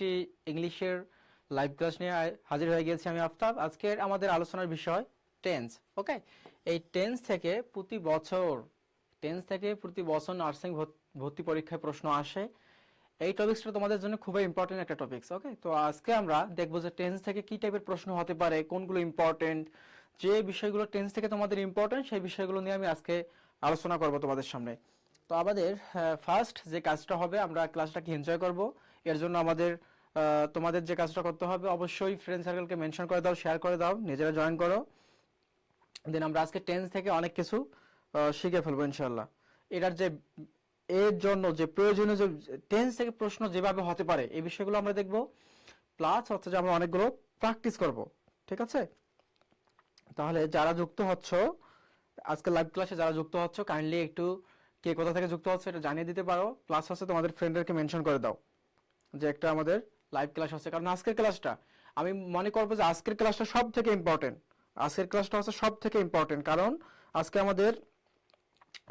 একটি ইংলিশের live class নিয়ে হাজির হয়ে গেছি আমি আফতাব। আজকের আমাদের আলোচনার বিষয় টেন্স। ওকে, এই টেন্স থেকে প্রতি বছর নার্সিং ভর্তি পরীক্ষায় প্রশ্ন আসে। এই টপিক্সটা তোমাদের জন্য খুবই ইম্পর্টেন্ট একটা টপিক্স। ওকে, তো আজকে আমরা দেখবো যে টেন্স থেকে কি টাইপের প্রশ্ন হতে পারে, কোনগুলো ইম্পর্টেন্ট, যে বিষয়গুলো টেন্স থেকে তোমাদের ইম্পর্টেন্ট সেই বিষয়গুলো নিয়ে আমি আজকে আলোচনা করব তোমাদের সামনে। তো আমাদের ফার্স্ট যে কাজটা হবে, আমরা ক্লাসটাকে এনজয় করব। এর জন্য আমাদের তোমাদের যে কাজটা করতে হবে, অবশ্যই ফ্রেন্ড সার্কেলকে মেনশন করে দাও, শেয়ার করে দাও, নিজেরা জয়েন করো। দেন আমরা আজকে টেন্স থেকে অনেক কিছু শিখে ফেলবো ইনশাল্লাহ। এর জন্য যে প্রয়োজনীয় যে টেন্স থেকে প্রশ্ন যেভাবে হতে পারে এই বিষয়গুলো আমরা দেখব, প্লাস হচ্ছে যে আমরা অনেকগুলো প্র্যাকটিস করব। ঠিক আছে, তাহলে যারা যুক্ত হচ্ছ আজকে লাইভ ক্লাসে, যারা যুক্ত হচ্ছ কাইন্ডলি একটু কে কোথা থেকে যুক্ত হচ্ছে এটা জানিয়ে দিতে পারো। প্লাস হচ্ছে তোমাদের ফ্রেন্ডদেরকে মেনশন করে দাও যে একটা আমাদের লাইভ ক্লাস হচ্ছে। কারণ আজকের ক্লাসটা আমি মনে করবো যে আজকের ক্লাসটা সব থেকে ইম্পর্টেন্ট। আজকের ক্লাসটা হচ্ছে সব থেকে ইম্পর্টেন্ট, কারণ আজকে আমাদের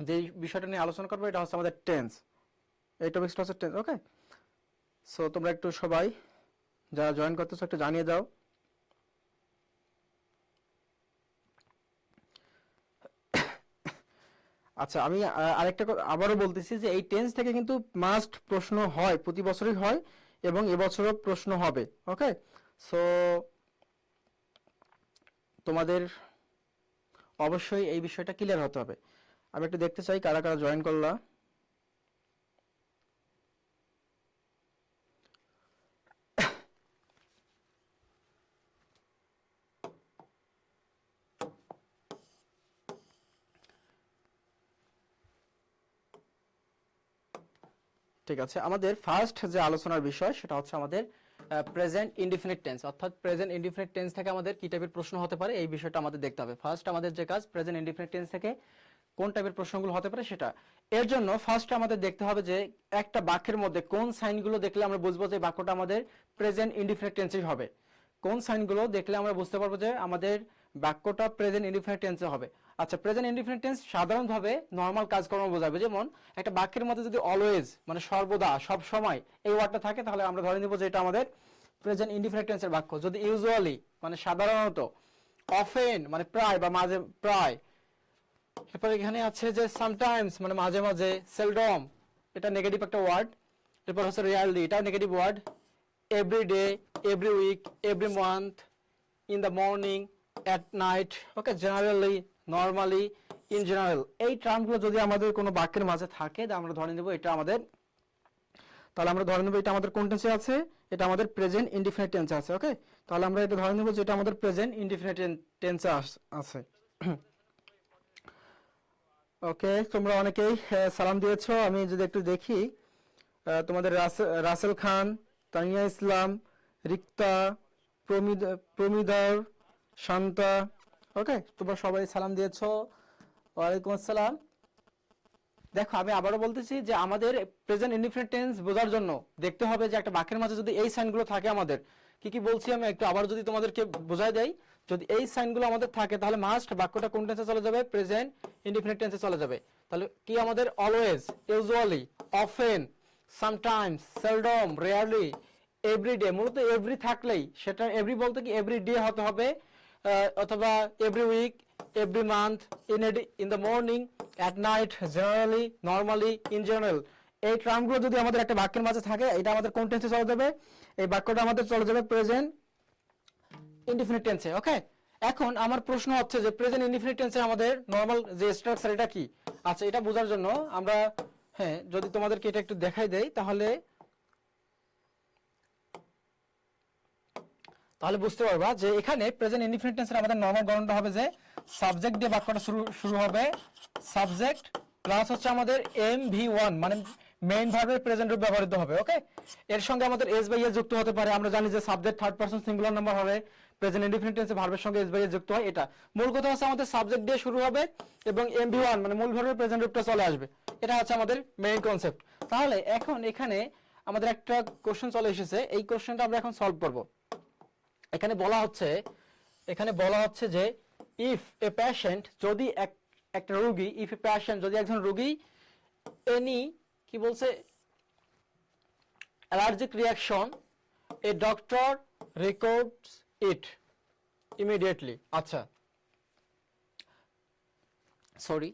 যে বিষয়টা নিয়ে আলোচনা করবো এটা হচ্ছে আমাদের টেন্স। এই টপিকসটা হচ্ছে টেন্স। ওকে, সো তোমরা একটু সবাই যারা জয়েন করতেছো একটু জানিয়ে দাও। আচ্ছা, আমি আরেকটা আবারও বলতেছি যে এই টেন্স থেকে কিন্তু মাস্ট প্রশ্ন হয়, প্রতি বছরই হয় এবং এবছরও প্রশ্ন হবে। ওকে, সো তোমাদের অবশ্যই এই বিষয়টা ক্লিয়ার হতে হবে। আমি একটু দেখতে চাই কারা কারা জয়েন করলা। ঠিক আছে, আমাদের ফার্স্ট যে আলোচনার বিষয় সেটা হচ্ছে আমাদের প্রেজেন্ট ইনডিফিনিট টেন্স। অর্থাৎ প্রেজেন্ট ইনডিফিনিট টেন্স থেকে আমাদের কি টাইপের প্রশ্ন হতে পারে এই বিষয়টা আমাদের দেখতে হবে। ফার্স্ট আমাদের যে কাজ, প্রেজেন্ট ইনডিফিনিট টেন্স থেকে কোন টাইপের প্রশ্নগুলো হতে পারে সেটা। এর জন্য ফার্স্ট আমাদের দেখতে হবে যে একটা বাক্যের মধ্যে কোন সাইনগুলো দেখলে আমরা বুঝবো যে বাক্যটা আমাদের প্রেজেন্ট ইনডিফিনিট টেন্সে হবে। কোন সাইনগুলো দেখলে আমরা বুঝতে পারবো যে আমাদের বাক্যটা প্রেজেন্ট ইনডিফিনিট টেন্সে হবে। আচ্ছা, প্রেজেন্ট ইনডিফিনিট টেন্স সাধারণভাবে নরমাল কাজকর্ম বোঝাবে। যেমন একটা বাক্যের মধ্যে যদি অলওয়েজ মানে সর্বদা, সব সময় এই ওয়ার্ডটা থাকে তাহলে আমরা ধরে নিব যে এটা আমাদের প্রেজেন্ট ইনডিফিনিট টেন্সের বাক্য। যদি ইউজুয়ালি মানে সাধারণত, অফেন মানে প্রায় বা মাঝে প্রায়, এরপর এখানে আছে যে সামটাইমস মানে মাঝে মাঝে, সেলডম এটা নেগেটিভ একটা ওয়ার্ড, এরপর হচ্ছে রিয়ারলি এটা negative word, every day, every week, every month, in the morning, at night, okay, generally, normally, in general, এই টার্মগুলো যদি আমাদের কোনো বাক্যের মাঝে থাকে আমরা ধরে নেব এটা আমাদের, তাহলে আমরা ধরে নেব এটা আমাদের কোন টেন্সে আছে, এটা আমাদের প্রেজেন্ট ইনডিফিনিট টেন্সে আছে। ওকে, তাহলে আমরা এটা ধরে নেব যে এটা আমাদের প্রেজেন্ট ইনডিফিনিট টেন্সে আছে। ওকে, তোমরা অনেকেই সালাম দিয়েছো। আমি যদি একটু দেখি, তোমাদের রাসেল খান, তানিয়া ইসলাম, রিক্তা, প্রমিদার, শান্তা, ওকে, তোমরা সবাই সালাম দিয়েছো। ওয়ালাইকুম আসসালাম। দেখো, আমি আবারও বলতেছি যে আমাদের প্রেজেন্ট ইনডিফিনিট টেন্স বোঝার জন্য দেখতে হবে যে একটা বাক্যের মাঝে যদি এই সাইনগুলো থাকে, আমাদের কি কি বলছি আমি একটু আবার যদি তোমাদেরকে বোঝাই দেই, যদি এই সাইনগুলো আমাদের থাকে তাহলে মাস্ট বাক্যটা কোন টেন্সে চলে যাবে, প্রেজেন্ট ইনডিফিনিট টেন্সে চলে যাবে। তাহলে কি আমাদের always, usually, often, sometimes, seldom, rarely, everyday, মূলত এভরি থাকলেই সেটা এভরি বলতে কি এভরি ডে হতে হবে, অথবা every week, every month, in the morning, at night, generally, normally, in general, এই টার্মগুলো যদি আমাদের একটা বাক্যের মাঝে থাকে এটা আমাদের কোন টেন্সে চলে যাবে, এই বাক্যটা আমাদের চলে যাবে প্রেজেন্ট ইনডিফিনিট টেন্সে। ওকে, এখন আমার প্রশ্ন হচ্ছে যে প্রেজেন্ট ইনডিফিনিট টেন্সে আমাদের নরমাল যে স্ট্রাকচার এটা কি। আচ্ছা, এটা বোঝার জন্য আমরা, হ্যাঁ, যদি তোমাদেরকে এটা একটু দেখাই দেই তাহলে বুঝতে পারবা যে এখানে প্রেজেন্ট ইনডিফিনিট টেন্সের আমাদের নরমাল গঠনটা হবে যে সাবজেক্ট দিয়ে বাক্যটা শুরু হবে, সাবজেক্ট প্লাস হচ্ছে আমাদের MV1 মানে মেইন ভার্বের প্রেজেন্ট রূপ ব্যবহৃত হবে। ওকে, এর সঙ্গে আমাদের এস বাই এস যুক্ত হতে পারে। আমরা জানি যে subject third person singular number হবে, প্রেজেন্ট ইনডিফিনিট টেন্সে ভার্বের সঙ্গে এস বাই এস যুক্ত হয়। এটা মূল কথা হচ্ছে আমাদের সাবজেক্ট দিয়ে শুরু হবে এবং MV1 মানে মূল ভার্বের প্রেজেন্ট রূপটা চলে আসবে। এটা হচ্ছে আমাদের মেইন কনসেপ্ট। তাহলে এখন এখানে আমাদের একটা কোশ্চেন চলে এসেছে, এই কোশ্চেনটা আমরা এখন সলভ করব। এখানে বলা হচ্ছে যে ইফ এ পেশেন্ট, যদি একটা রোগী, ইফ এ পেশেন্ট যদি একজন রোগী, এনি কি বলছে, allergic reaction a doctor records it immediately. আচ্ছা সরি,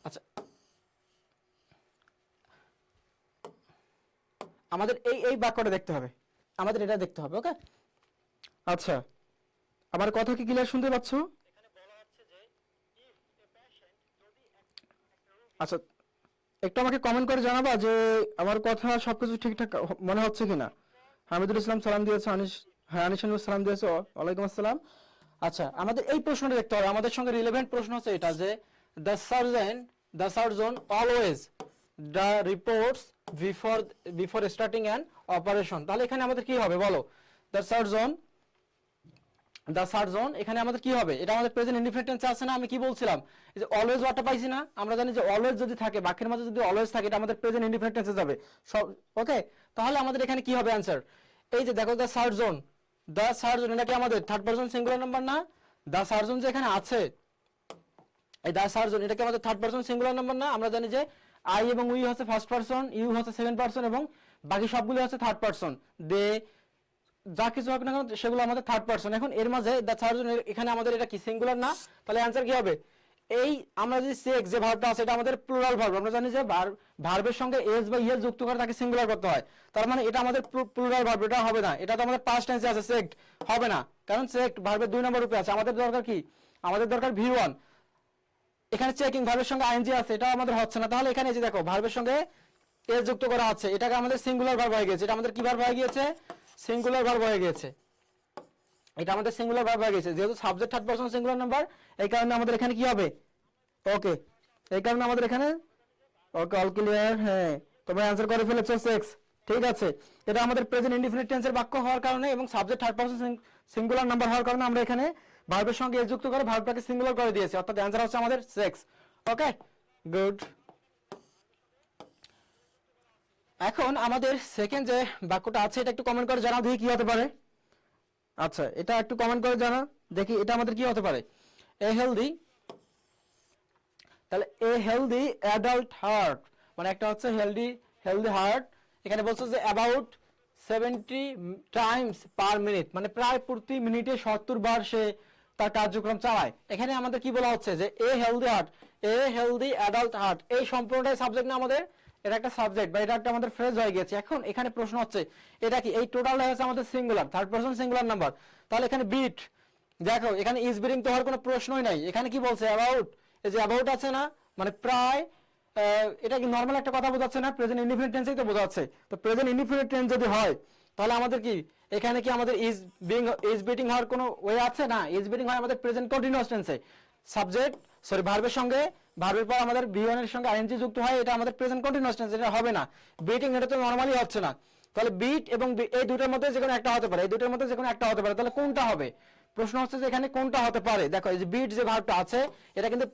আচ্ছা আমাদের এই বাক্যটা দেখতে হবে, আমাদের এটা দেখতে হবে। ওকে আচ্ছা, আমার কথা কি ক্লিয়ার শুনতে পাচ্ছ? আচ্ছা একটু আমাকে কমেন্ট করে জানাবা যে আমার কথা সবকিছু ঠিকঠাক মনে হচ্ছে কিনা। হামিদুল ইসলাম সালাম দিয়েছে, হ্যাঁ আনিসুল সালাম দিয়েছে, ওয়ালাইকুম আসসালাম। আচ্ছা আমাদের এই প্রশ্নটা দেখতে হবে, আমাদের সঙ্গে রিলেভেন্ট প্রশ্ন হচ্ছে এটা যে the surgeon always the reports before starting an operation. তাহলে এখানে আমাদের কি হবে বলো? দ্য সার্জন এখানে আমাদের কি হবে? এটা আমাদের প্রেজেন্ট ইনডিফিনিট টেন্সে আছে না? আমি কি বলছিলাম এই যে অলওয়েজ ওয়ার্ডটা পাইছি না? আমরা জানি যে অলওয়েজ যদি থাকে বাক্যের মাঝে, যদি অলওয়েজ থাকে এটা আমাদের প্রেজেন্ট ইনডিফিনিট টেন্সে যাবে সব। ওকে তাহলে আমাদের এখানে কি হবে অ্যানসার? এই যে দেখো দ্য সার্জন এটা কি আমাদের থার্ড পারসন সিঙ্গুলার নাম্বার না? দ্য সার্জন যে এখানে আছে, এই দ্য সার্জন এটা কি আমাদের থার্ড পারসন সিঙ্গুলার নাম্বার না? আমরা জানি যে আই এবং উই হচ্ছে ফার্স্ট পারসন, ইউ হচ্ছে সেকেন্ড পারসন এবং বাকি সবগুলো হচ্ছে থার্ড পারসন। দে যা কিছু হোক না কেন সেগুলো আমাদের থার্ড পারসন। এখন এর মাঝে দ্য সার্জন এখানে আমাদের এটা কি সিঙ্গুলার না? তাহলে অ্যানসার কি হবে? এই আমরা যদি সেক্স যে ভার্বটা আছে এটা আমাদের প্লুরাল ভার্ব, আমরা জানি যে ভার্বের সঙ্গে এস বা ইএস যুক্ত করে তাকে সিঙ্গুলার করতে হয়। তার মানে এটা আমাদের প্লুরাল ভার্ব, এটা হবে না। এটা তো আমাদের পাস্ট টেন্সে আছে, সেক্ট হবে না, কারণ সেক্ট ভার্বের 2 নম্বর রূপে আছে। আমাদের দরকার কি? আমাদের দরকার ভি1। এখানে চেকিং ভার্বের সঙ্গে আইএনজি আছে, এটা আমাদের হচ্ছে না। তাহলে এখানে যে দেখো ভার্বের সঙ্গে এস যুক্ত করা আছে, এটাকে আমাদের সিঙ্গুলার ভার্ব হয়ে গেছে। এটা আমাদের কি ভার্ব হয়ে গিয়েছে? সিঙ্গুলার ভার্ব হয়ে গেছে। এটা আমাদের সিঙ্গুলার ভার্ব হয়ে গেছে, যেহেতু subject third person singular number, এই কারণে আমাদের এখানে কি হবে? ওকে এই কারণে আমাদের এখানে ওকে অল ক্লিয়ার। হ্যাঁ তোমরা অ্যানসার করে ফেলেছো সেক্স, ঠিক আছে। এটা আমাদের প্রেজেন্ট ইনডিফিনিট টেন্সের বাক্য হওয়ার কারণে এবং subject third person singular number হওয়ার কারণে আমরা এখানে ভার্বের সঙ্গে এস যুক্ত করে ভার্বটাকে সিঙ্গুলার করে দিয়েছি, অর্থাৎ অ্যানসার হচ্ছে আমাদের সেক্স। Okay good. এখন আমাদের সেকেন্ড যে বাক্যটা আছে এটা একটু কমেন্ট করে জানাও দেখি কি হতে পারে। আচ্ছা এটা একটু কমেন্ট করে জানাও দেখি এটা আমাদের কি হতে পারে। এ হেলদি, তাহলে এ হেলদি অ্যাডাল্ট হার্ট মানে একটা হচ্ছে হেলদি হার্ট। এখানে বলছে যে অ্যাবাউট 70 টাইমস পার মিনিট, মানে প্রায় প্রতি মিনিটে 70 বার সে তার কার্যক্রম চালায়। এখানে আমাদের কি বলা হচ্ছে যে এ হেলদি অ্যাডাল্ট হার্ট, এই সম্পূর্ণটাই সাবজেক্ট না আমাদের, এটা একটা সাবজেক্ট বা এটা একটা আমাদের ফ্রেজ হয়ে গেছে। এখন এখানে প্রশ্ন হচ্ছে এটা কি? এই টোটালটা হচ্ছে আমাদের singular, third person singular number. তাহলে এখানে বিট দেখো, এখানে ইজ বিডিং তো হওয়ার কোনো প্রশ্নই নাই। এখানে কি বলছে? অ্যাবাউট, এই যে অ্যাবাউট আছে না, মানে প্রায়, এটা কি নরমাল একটা কথা বোঝাচ্ছে না? প্রেজেন্ট ইনডিফিনিট টেন্সেই তো বোঝাচ্ছে। তো প্রেজেন্ট ইনডিফিনিট টেন্স যদি হয় তাহলে আমাদের কি এখানে কি আমাদের ইজ বিডিং হওয়ার কোনো ওয়ে আছে? না, ইজ বিডিং হয় আমাদের প্রেজেন্ট কন্টিনিউয়াস টেন্সে। সাবজেক্ট সরি ভার্বের সঙ্গে, ভার্বের পর আমাদের বি1 এর সঙ্গে আইএনজি যুক্ত হয়, এটা আমাদের প্রেজেন্ট কন্টিনিউয়াস টেন্স, এটা হবে না। বিটিং এটা তো নরমালি হচ্ছে না। তাহলে বিট এবং এই দুটোর মধ্যে যে কোনো একটা হতে পারে, এই দুটোর মধ্যে যে কোনো একটা হতে পারে। তাহলে কোনটা হবে? প্রশ্ন হচ্ছে যে এখানে কোনটা হতে পারে। দেখো এই যে বিট যে ভার্বটা আছে এটা কিন্তু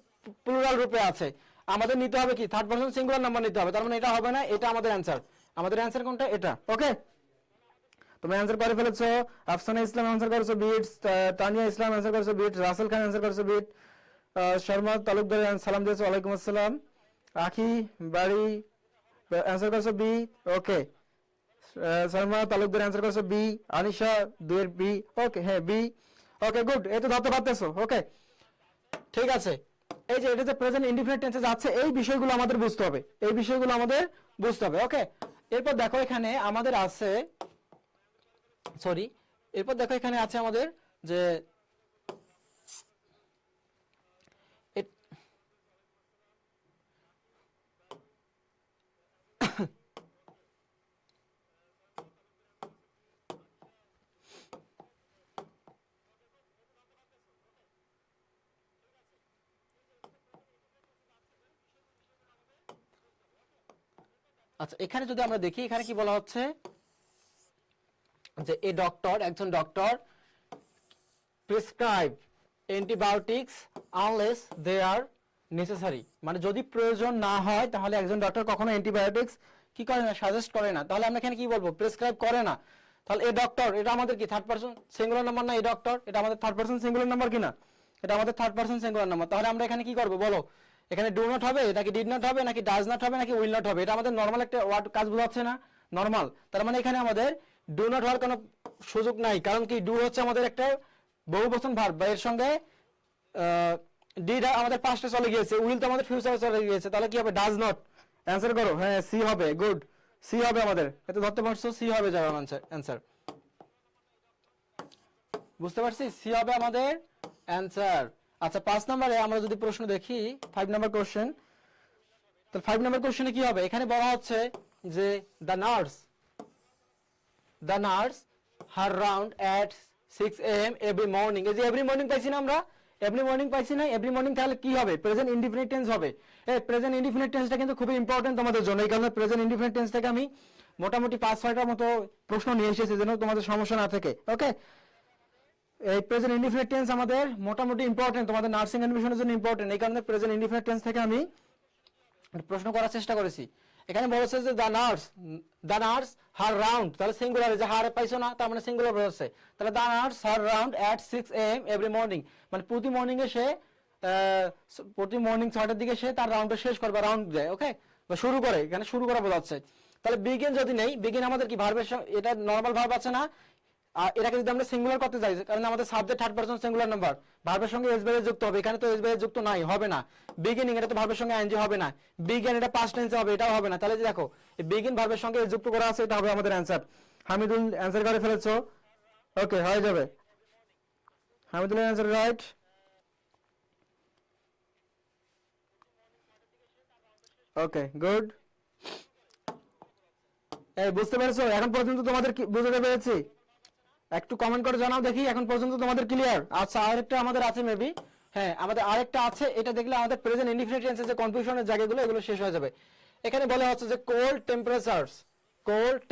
প্লুরাল রূপে আছে, আমাদের নিতে হবে কি? থার্ড পারসন সিঙ্গুলার নাম্বার নিতে হবে। তার মানে এটা হবে না, এটা আমাদের অ্যানসার। আমাদের অ্যানসার কোনটা? এটা। ওকে তুমি অ্যানসার করে ফেলেছো। আফসানা ইসলাম অ্যানসার করেছো বিট, তানিয়া ইসলাম অ্যানসার করেছো বিট, রাসেল খান অ্যানসার করেছো বিট, শর্মা তালুকদার সালাম দিয়েছো, ওয়ালাইকুম আসসালাম। আখি বাড়ি অ্যানসার করেছো বি। ওকে শর্মা তালুকদার অ্যানসার করেছো বি, আনিশা দুয়ের বি। ওকে হ্যাঁ বি। ওকে গুড, এই তো ধরতে পারতেছো। ওকে ঠিক আছে। এই যে এটা যে প্রেজেন্ট ইনডিফিনিট টেন্সে যাচ্ছে, এই বিষয়গুলো আমাদের বুঝতে হবে, এই বিষয়গুলো আমাদের বুঝতে হবে। ওকে এরপর দেখো এখানে আমাদের আছে, সরি এরপর দেখো এখানে আছে আমাদের যে আচ্ছা এখানে যদি আমরা দেখি এখানে কি বলা হচ্ছে যে এ ডক্টর, একজন doctor prescribe antibiotics unless they are necessary, মানে যদি প্রয়োজন না হয় তাহলে একজন ডক্টর কখনো অ্যান্টিবায়োটিক্স কি করে না, সাজেস্ট করে না। তাহলে আমরা এখানে কি বলবো? প্রেসক্রাইব করে না। তাহলে এ ডক্টর এটা আমাদের কি থার্ড পারসন সিঙ্গুলার নাম্বার না? এ ডক্টর এটা আমাদের থার্ড পারসন সিঙ্গুলার নাম্বার কিনা? এটা আমাদের থার্ড পারসন সিঙ্গুলার নাম্বার। তাহলে আমরা এখানে কি করবো বলো? এখানে ডু নট হবে নাকি ডিড নট হবে নাকি ডাজ নট হবে নাকি উইল নট হবে? এটা আমাদের নরমাল একটা ওয়ার্ড কাজ বোঝাচ্ছে না? নরমাল, তার মানে এখানে আমাদের ডু নট হওয়ার কোনো সুযোগ নাই, কারণ কি ডু হচ্ছে আমাদের একটা বহুবচন ভার্ব, বা এর সঙ্গে ডিটা আমাদের পাস্টে চলে গিয়েছে, উইল তো আমাদের ফিউচারে চলে গিয়েছে, তাহলে কি হবে ডাজ নট। অ্যানসার করো, হ্যাঁ সি হবে, গুড সি হবে আমাদের, এটা ধরতে পারছো, সি হবে যাবে অ্যানসার, বুঝতে পারছি, সি হবে আমাদের অ্যানসার। আচ্ছা 5 নম্বরে আমরা যদি প্রশ্ন দেখি, 5 নম্বর কোশ্চেন, তো 5 নম্বর কোশ্চেনে কি হবে, এখানে বলা হচ্ছে যে the nurse her round at 6 AM every morning. এই যে এভরি মর্নিং পাইছি না আমরা, এভরি মর্নিং পাইছি না, এভরি মর্নিং তাহলে কি হবে, প্রেজেন্ট ইনডিফিনিট টেন্স হবে। এই প্রেজেন্ট ইনডিফিনিট টেন্সটা কিন্তু খুবই ইম্পর্টেন্ট তোমাদের জন্য, এই কারণে প্রেজেন্ট ইনডিফিনিট টেন্স থেকে আমি মোটামুটি 5-6টার মতো প্রশ্ন নিয়ে এসেছি যেন তোমাদের সমস্যা না থাকে। ওকে, এই প্রেজেন্ট ইনডিফিনিট টেন্স আমাদের মোটামুটি ইম্পর্টেন্ট, তোমাদের নার্সিং অ্যাডমিশনের জন্য ইম্পর্টেন্ট, এই কারণে প্রেজেন্ট ইনডিফিনিট টেন্স থেকে আমি প্রশ্ন করার চেষ্টা করেছি। এখানে বলেছে যে দ্য নার্স হার রাউন্ড, তাহলে সিঙ্গুলার, যে হার পাইছো না তার মানে সিঙ্গুলার বলেছে, তাহলে the nurse her round at 6 AM every morning, মানে প্রতি মর্নিং এ সে প্রতি মর্নিং 6টার দিকে সে তার রাউন্ডটা শেষ করবে, রাউন্ড যায়, ওকে, বা শুরু করে, এখানে শুরু করা বোঝাচ্ছে। তাহলে বিগিন যদি নেই, বিগিন আমাদের কি ভার্বের সঙ্গে, এটা নরমাল ভার্ব আছে না, এটাকে যদি আমরা সিঙ্গুলার করতে যাই, কারণ আমাদের subject third person singular number, ভার্বের সঙ্গে এস বেস যুক্ত হবে, এখানে তো এস বেস যুক্ত নাই, হবে না। বিগিনিং, এটা তো ভার্বের সঙ্গে আইএনজি হবে না, বিগিন এটা পাস্ট টেন্সে হবে, এটাও হবে না। তাহলে যে দেখো বিগিন ভার্বের সঙ্গে এস যুক্ত করা আছে, এটা হবে আমাদের অ্যানসার। হামিদুল অ্যানসার করে ফেলেছো, ওকে হয়ে যাবে, Hamidul answer right. Okay good, এই বুঝতে পেরেছো এখন পর্যন্ত, তোমাদের বুঝতে পেরেছি, একটু কমেন্ট করে জানাও দেখি এখন পর্যন্ত তোমাদের ক্লিয়ার। আচ্ছা আরেকটা আমাদের আছে মেবি, হ্যাঁ আমাদের আরেকটা আছে, এটা দেখলে আমাদের প্রেজেন্ট ইনডিফিনিট টেন্সের যে কনফিউশনের জায়গাগুলো এগুলো শেষ হয়ে যাবে। এখানে বলা হচ্ছে যে কোল্ড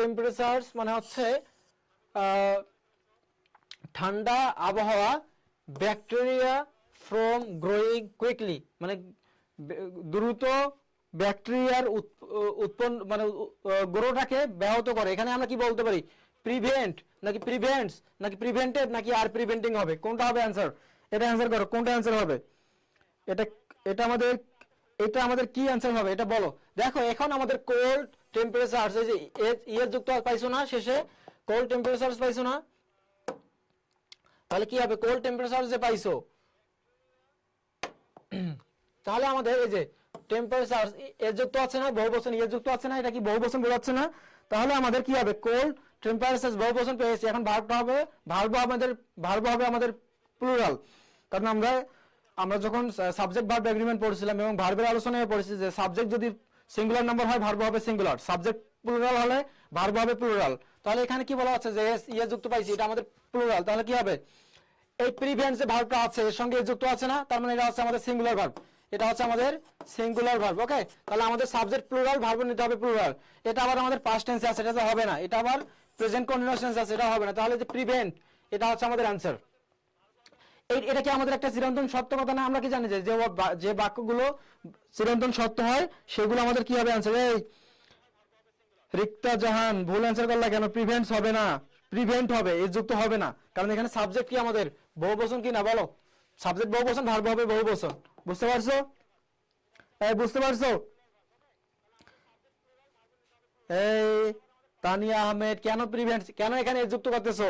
টেম্পারেচারস মানে হচ্ছে ঠান্ডা আবহাওয়া, ব্যাকটেরিয়া ফ্রম গ্রোয়িং কুইকলি, মানে দ্রুত ব্যাকটেরিয়ার উৎপন্ন মানে গ্রোটাকে ব্যাহত করে। এখানে আমরা কি বলতে পারি, প্রিভেন্ট নাকি প্রিভেন্টস নাকি প্রিভেন্টেড নাকি আর প্রিভেন্টিং হবে, কোনটা হবে অ্যানসার, এটা অ্যানসার করো, কোনটা অ্যানসার হবে, এটা এটা আমাদের এটা আমাদের কি অ্যানসার হবে এটা বলো। দেখো এখন আমাদের কোল্ড টেম্পারেচারস, এই যে ইয়ের যুক্ত পাইছো না শেষে, কোল্ড টেম্পারেচারস পাইছো না, তাহলে কি হবে, কোল্ড টেম্পারেচারস যে পাইছো, তাহলে আমাদের এই যে টেম্পারেচারস এর যুক্ত আছে না, বহুবচন এর যুক্ত আছে না, এটা কি বহুবচন বোঝাচ্ছে না, তাহলে আমাদের কি হবে, কোল্ড টেম্পারেচারস বহুবচন পেয়েছি। এখন ভার্বটা হবে, ভার্ব হবে আমাদের প্লুরাল, কারণ আমরা যখন সাবজেক্ট ভার্ব এগ্রিমেন্ট পড়ছিলাম এবং ভার্বের আলোচনায় পড়েছি যে সাবজেক্ট যদি সিঙ্গুলার নাম্বার হয় ভার্ব হবে সিঙ্গুলার, সাবজেক্ট প্লুরাল হলে ভার্ব হবে প্লুরাল। তাহলে এখানে কি বলা হচ্ছে যে ইয়ে যুক্ত পাইছি, এটা আমাদের প্লুরাল, তাহলে কি হবে, এই প্রিভেন্ট যে ভার্বটা আছে এর সঙ্গে যুক্ত আছে না, তার মানে এটা হচ্ছে আমাদের সিঙ্গুলার ভার্ব, এটা হচ্ছে আমাদের সিঙ্গুলার ভার্ব। ওকে, তাহলে আমাদের সাবজেক্ট প্লুরাল, ভার্ব নিতে হবে প্লুরাল, এটা আবার আমাদের পাস্ট টেন্সে আছে, এটা তো হবে না, এটা আবার প্রেজেন্ট কন্টিনিউয়াস টেন্স আছে, এটা হবে না, তাহলে যে প্রিভেন্ট এটা হচ্ছে আমাদের অ্যানসার। এটা কি আমাদের একটা চিরন্তন সত্য কথা না, আমরা কি জানি যে বাক্যগুলো চিরন্তন সত্য হয় সেগুলো আমাদের কি হবে অ্যানসার। এই রিক্তা জাহান ভুল অ্যানসার করলা কেন, প্রিভেন্টস হবে না, প্রিভেন্ট হবে, এর যুক্ত হবে না, কারণ এখানে সাবজেক্ট কি আমাদের বহুবচন কি না বলো, সাবজেক্ট বহুবচন, ভার্ব হবে বহুবচন, বুঝতে পারছো, বুঝতে পারছো। এই তানিয়া আহমেদ কেন প্রিভেন্ট, কেন এখানে যুক্ত করতেছো,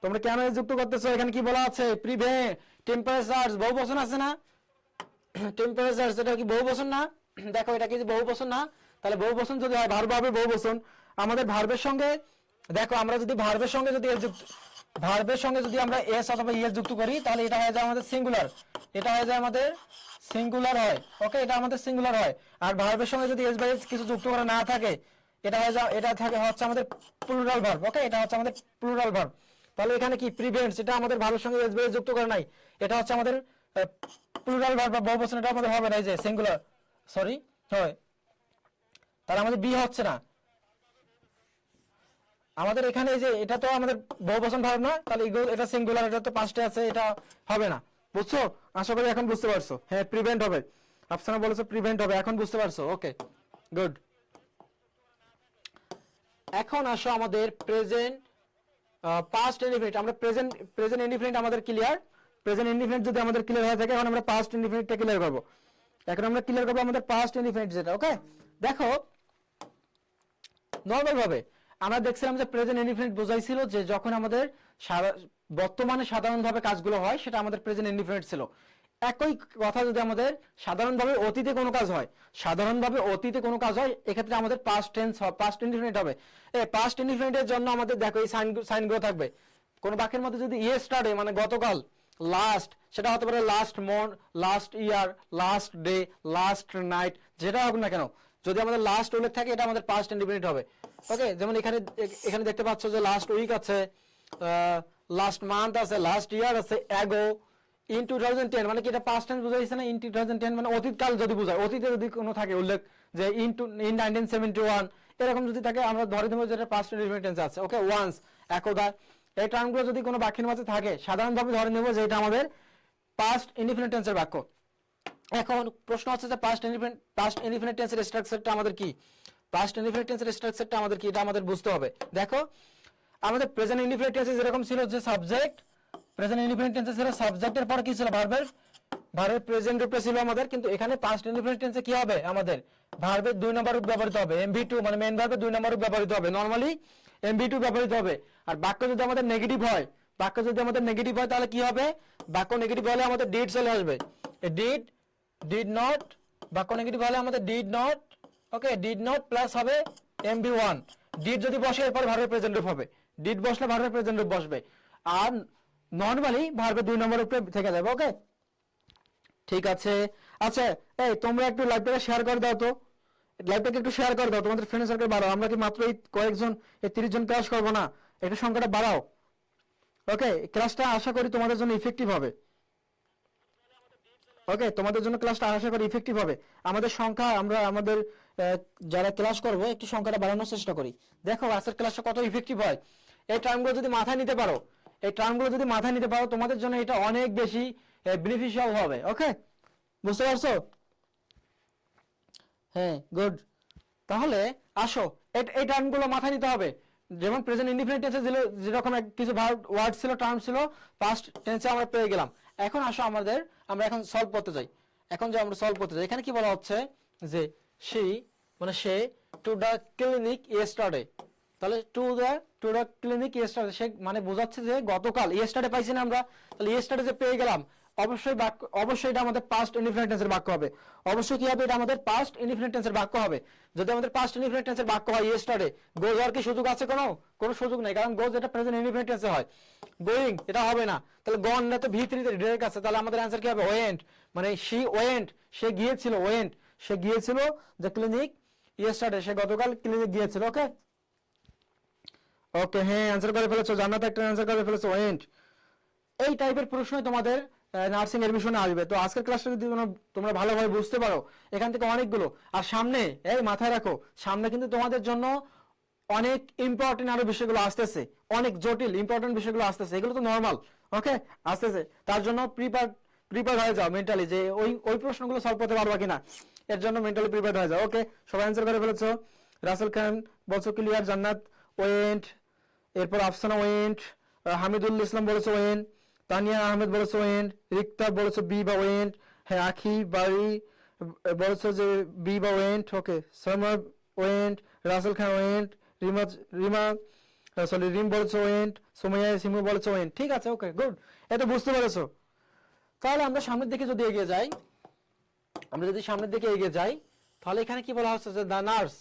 তোমরা কেন যুক্ত করতেছো, এখানে কি বলা আছে, প্রিভেন্ট টেম্পারেচারস বহুবচন আছে না, টেম্পারেচারস এটা কি বহুবচন না, দেখো এটা কি বহুবচন না, তাহলে বহুবচন যদি হয় ভার্ব হবে বহুবচন, আমাদের ভার্বের সঙ্গে দেখো আমরা যদি ভার্বের সঙ্গে যদি আমরা এস অথবা ইএস যুক্ত করি তাহলে এটা হয়ে যায় আমাদের সিঙ্গুলার, এটা হয়ে যায় আমাদের সিঙ্গুলার হয়। ওকে, এটা আমাদের সিঙ্গুলার হয়। আর ভার্বের সঙ্গে যদি এস বাই এস কিছু যুক্ত করা না থাকে এটা হয়ে যায়, এটা থাকে হচ্ছে আমাদের প্লুরাল ভার্ব। ওকে, এটা হচ্ছে আমাদের প্লুরাল ভার্ব। তাহলে এখানে কি প্রিভেন্টস, এটা আমাদের ভার্বের সঙ্গে এস বাই এস যুক্ত করা নাই, এটা হচ্ছে আমাদের প্লুরাল ভার্ব বা বহুবচন, এটা আমাদের হবে না, এই যে সিঙ্গুলার সরি হয়, তাহলে আমাদের বি হচ্ছে না, আমাদের এখানে এই যে এটা তো আমাদের বহুবচন ভার্ব না, তাহলে এটা সিঙ্গুলার, এটা তো পাস্টে আছে, এটা হবে না, বুঝছো, আশা করি এখন বুঝতে পারছো। হ্যাঁ প্রিভেন্ট হবে, আফসানা বলেছে প্রিভেন্ট হবে, এখন বুঝতে পারছো, ওকে গুড। এখন আসো আমাদের প্রেজেন্ট পাস্ট ইনডিফিনিট, আমরা প্রেজেন্ট ইনডিফিনিট আমাদের ক্লিয়ার, প্রেজেন্ট ইনডিফিনিট যদি আমাদের ক্লিয়ার হয়ে থাকে এখন আমরা পাস্ট ইনডিফিনিটটা ক্লিয়ার করব। এখন আমরা ক্লিয়ার করব আমাদের পাস্ট ইনডিফিনিট যেটা। ওকে, দেখো নরমাল ভাবে আমরা দেখছিলাম যে প্রেজেন্ট ইনডিফিনিট বোঝাইছিল যে যখন আমাদের বর্তমানে সাধারণভাবে কাজগুলো হয় সেটা আমাদের প্রেজেন্ট ইনডিফিনিট ছিল। একই কথা যদি আমাদের সাধারণভাবে অতীতে কোনো কাজ হয়, সাধারণভাবে অতীতে কোনো কাজ হয়, এক্ষেত্রে আমাদের পাস্ট টেন্স পাস্ট ইনডিফিনিট হবে। এই পাস্ট ইনডিফিনিটের জন্য আমাদের দেখো এই সাইনগুলো থাকবে। কোন বাক্যের মধ্যে যদি ইয়েস্টারডে মানে গতকাল, লাস্ট সেটা হতে পারে last month, last year, last day, last night, যেটা হোক না কেন, যদি আমাদের লাস্ট উল্লেখ থাকে এটা আমাদের পাস্ট ইনডিফিনিট হবে। ওকে, যেমন এখানে এখানে দেখতে পাচ্ছ যে লাস্ট উইক আছে, লাস্ট মান্থ আছে, লাস্ট ইয়ার আছে, অ্যাগো, ইন 2010 মানে কি এটা পাস্ট টেন্স বোঝাইছে না? ইন 2010 মানে অতীতকাল যদি বোঝায়, অতীতে যদি কোনো থাকে উল্লেখ যে ইন 1971 এরকম যদি থাকে আমরা ধরে নেব যে এটা পাস্ট ইনডিফিনিট টেন্স আছে। ওকে, ওয়ান্স, একদা, এই টার্মগুলো যদি কোনো বাক্যের মাঝে থাকে সাধারণভাবে ধরে নেব যে এটা আমাদের পাস্ট ইনডিফিনিট টেন্সের বাক্য। এখন প্রশ্ন হচ্ছে যে পাস্ট ইনডিফিনিট টেন্সের স্ট্রাকচারটা আমাদের কি? পাস্ট ইনডিফিনিট টেন্সের স্ট্রাকচারটা আমাদের কি এটা আমাদের বুঝতে হবে। দেখো আমাদের প্রেজেন্ট ইনডিফিনিট টেন্সে যেরকম ছিল যে সাবজেক্ট, প্রেজেন্ট ইনডিফিনিট টেন্সে ছিল সাবজেক্টের পরে কি ছিল? ভার্বের প্রেজেন্ট রূপে ছিল আমাদের, কিন্তু এখানে পাস্ট ইনডিফিনিট টেন্সে কি হবে? আমাদের ভার্বের 2 নম্বর রূপ ব্যবহৃত হবে, MV2 মানে মেইন ভার্বের 2 নম্বর রূপ ব্যবহৃত হবে, নরমালি MV2 ব্যবহৃত হবে। আর বাক্য যদি আমাদের নেগেটিভ হয়, তাহলে কি হবে? বাক্য নেগেটিভ হলে আমাদের ডিড চলে আসবে, ডিড নট, বাক্য নেগেটিভ হলে আমাদের did not, okay, did not plus হবে MV1, ডিড যদি বসে এরপর ভার্বের প্রেজেন্ট রূপ হবে, ডিড বসলে ভার্বের প্রেজেন্ট রূপ বসবে, আর নরমালি ভার্বের 2 নম্বর রূপে থেকে যাবে। ওকে, ঠিক আছে। আচ্ছা, এই তোমরা একটু লাইভটাকে শেয়ার করে দাও তো, লাইভটাকে একটু শেয়ার করে দাও, তোমাদের ফ্রেন্ড সার্কেল বাড়াও। আমরা কি মাত্র এই কয়েকজন, এই 30 জন ক্লাস করবো না, একটু সংখ্যাটা বাড়াও। ওকে, ক্লাসটা আশা করি তোমাদের জন্য ইফেক্টিভ হবে। ওকে, তোমাদের জন্য ক্লাসটা আশা করি ইফেক্টিভ হবে। আমাদের সংখ্যা, আমরা আমাদের যারা ক্লাস করব একটু সংখ্যাটা বাড়ানোর চেষ্টা করি। দেখো আজকের ক্লাসটা কত ইফেক্টিভ হয়। এই টার্মগুলো যদি মাথায় নিতে পারো, তোমাদের জন্য এটা অনেক বেশি বেনিফিশিয়াল হবে। ওকে, বুঝতে পারছো? হ্যাঁ, গুড। তাহলে আসো এই টার্মগুলো মাথায় নিতে হবে। যেমন প্রেজেন্ট ইনডিফিনিট টেন্সে যেরকম কিছু ওয়ার্ড ছিল, টার্ম ছিল, পাস্ট টেন্সে আমরা পেয়ে গেলাম। এখন আসো আমরা এখন সলভ করতে যাই। এখানে কি বলা হচ্ছে যে সে টু দ্য ক্লিনিক ইয়েস্টারডে, তাহলে টু দ্য ক্লিনিক ইয়েস্টারডে সে মানে বোঝাচ্ছে যে গতকাল, ইয়েস্টারডে পাইছি না আমরা, তাহলে ইয়েস্টারডে যে পেয়ে গেলাম, অবশ্যই এটা আমাদের পাস্ট ইনডিফিনিট টেন্সের বাক্য হবে। অবশ্যই কি হবে? এটা আমাদের পাস্ট ইনডিফিনিট টেন্সের বাক্য হবে। যদি আমাদের পাস্ট ইনডিফিনিট টেন্সের বাক্য হয় ইয়েস্টারডে, গোজ হওয়ার কি সুযোগ আছে? কোনো সুযোগ নেই, কারণ গোজ এটা প্রেজেন্ট ইনডিফিনিট টেন্সে হয়। গোয়িং এটা হবে না, তাহলে গন না তো V3 তে ডিরেক্ট আছে, তাহলে আমাদের অ্যানসার কি হবে? ওয়েন্ট, মানে সে গিয়েছিল, সে গিয়েছিল দ্য ক্লিনিক ইয়েস্টারডে, সে গতকাল ক্লিনিক গিয়েছিল। ওকে, হ্যাঁ অ্যানসার করে ফেলেছো, জান্নাত একটা অ্যানসার করে ফেলেছো, ওয়েন্ট। এই টাইপের প্রশ্নই তোমাদের নার্সিং এডমিশনে আসবে। তো আজকের ক্লাসটা যদি তোমরা ভালোভাবে বুঝতে পারো, এখান থেকে অনেকগুলো, আর সামনে এই মাথায় রাখো, সামনে কিন্তু তোমাদের জন্য অনেক ইম্পর্টেন্ট আরো বিষয়গুলো আসতেছে, অনেক জটিল ইম্পর্টেন্ট বিষয়গুলো আসতেছে, এগুলো তো নর্মাল। ওকে, আসতেছে, তার জন্য প্রিপেয়ার হয়ে যাও মেন্টালি, যে ওই প্রশ্নগুলো সলভ করতে পারবা কিনা, এর জন্য মেন্টালি প্রিপেয়ার হয়ে যাও। ওকে, সবাই অ্যানসার করে ফেলেছো। রাসেল খান বলছো ক্লিয়ার, জান্নাত ওয়েন্ট, এরপর আফসানা ওয়েন্ট, হামিদুল ইসলাম বলেছো ওয়েন্ট, তানিয়া আহমেদ বলেছো ওয়েন্ট, রিক্তা বলেছো বি বা ওয়েন্ট, হ্যাঁ আখি বাড়ি বলেছো যে বি বা ওয়েন্ট। ওকে, সমর ওয়েন্ট, রাসেল খান ওয়েন্ট, রিম বলেছো ওয়েন্ট, সুমাইয়া সিমু বলেছো ওয়েন্ট। ঠিক আছে, ওকে, গুড, এটা বুঝতে পেরেছো। তাহলে আমরা সামনের দিকে যদি এগিয়ে যাই, তাহলে এখানে কি বলা হচ্ছে যে দ্য নার্স,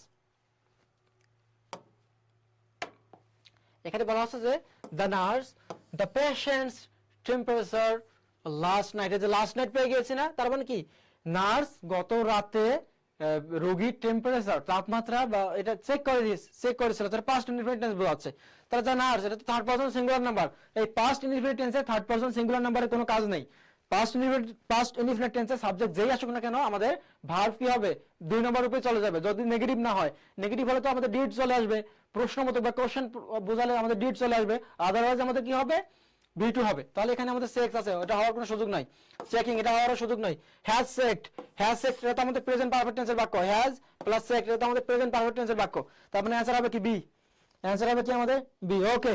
এখানে বলা হচ্ছে যে the nurse the patient's temperature last night, এই যে লাস্ট নাইট পেয়ে গিয়েছি না, তার মানে কি নার্স গত রাতে রোগীর টেম্পারেচার, তাপমাত্রা বা এটা চেক করেছিল, তার পাস্ট ইনডিফিনিট টেন্স বোঝাচ্ছে। তাহলে দ্য নার্স এটা তো থার্ড পারসন সিঙ্গুলার নাম্বার, এই পাস্ট ইনডিফিনিট টেন্সে থার্ড পারসন সিঙ্গুলার নাম্বারে কোনো কাজ নেই। পাস্ট ইনডিফিনিট টেন্সে সাবজেক্ট যেই আসুক না কেন আমাদের ভার্ব কি হবে? 2 নম্বর রূপে চলে যাবে, যদি নেগেটিভ না হয়। নেগেটিভ হলে তো আমাদের ডিড চলে আসবে, প্রশ্ন মতো বা কোশ্চেন বোঝালে আমাদের ডিড চলে আসবে, আদারওয়াইজ আমাদের কি হবে? V2 হবে। তাহলে এখানে আমাদের সেক্স আছে, এটা হওয়ার কোনো সুযোগ নাই। চেকিং এটা হওয়ার সুযোগ নাই। হ্যাজ সেক্ট এটা তো আমাদের প্রেজেন্ট পারফেক্ট টেন্সের বাক্য, হ্যাজ প্লাস সেক্ট এটা তো আমাদের প্রেজেন্ট পারফেক্ট টেন্সের বাক্য। তার মানে অ্যানসার হবে কি? বি। অ্যানসার হবে কি আমাদের? বি। ওকে,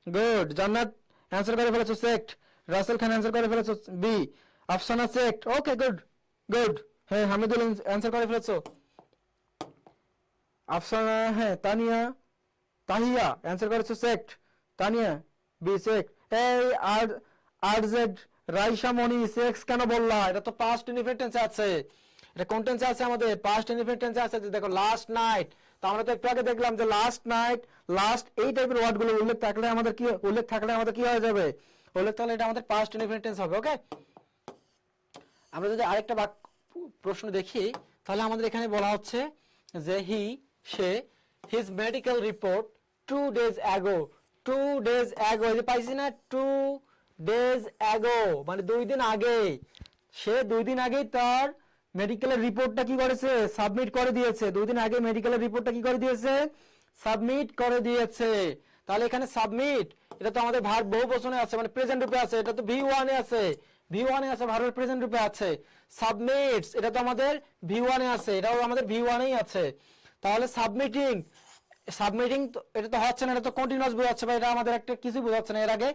গুড। জান্নাত অ্যানসার করে ফেলেছো সেক্ট, রাসেল খান অ্যানসার করে ফেলেছো বি, আফসানা সেক্ট। ওকে, গুড। হ্যাঁ হামিদুল অ্যানসার করে ফেলেছো। আফসানা, হ্যাঁ তানিয়া, তাহিয়া অ্যান্সার করেছে সেক্ট, তানিয়া বি সেক্ট। এই আর আরজেড রাইসা মনি সেক্স কেন বললা? এটা তো পাস্ট ইনডিফিনিট টেন্সে আছে, এটা কোন টেন্সে আছে? আমাদের পাস্ট ইনডিফিনিট টেন্সে আছে। দেখো লাস্ট নাইট, তো আমরা তো একটু আগে দেখলাম যে লাস্ট নাইট, লাস্ট এই টাইপের ওয়ার্ডগুলো উল্লেখ থাকলে আমাদের কি হয়ে যাবে? উল্লেখ থাকলে এটা আমাদের পাস্ট ইনডিফিনিট টেন্স হবে। ওকে, আমরা যদি আরেকটা প্রশ্ন দেখি, তাহলে আমাদের এখানে বলা হচ্ছে যে সে his medical report 2 days ago, 2 days ago, এই যে পাইছি না 2 days ago, মানে 2 দিন আগে। সে 2 দিন আগেই তার মেডিকেলের রিপোর্টটা কি করেছে? সাবমিট করে দিয়েছে। 2 দিন আগে মেডিকেলের রিপোর্টটা কি করে দিয়েছে? সাবমিট করে দিয়েছে। তাহলে এখানে সাবমিট, এটা তো আমাদের ভার্ব বহুবচনে আছে, মানে প্রেজেন্ট রূপে আছে। এটা তো V1 এ আছে, V1 এ আছে, ভার্বের প্রেজেন্ট রূপে আছে। সাবমিটস, এটা তো আমাদের V1 এ আছে, এটাও আমাদের V1 এই আছে। তাহলে সাবমিটিং, এটা তো হচ্ছে না, এটা তো কন্টিনিউয়াস বোঝাচ্ছে, বা এটা আমাদের একটা কিছু বোঝাচ্ছে না এর আগে।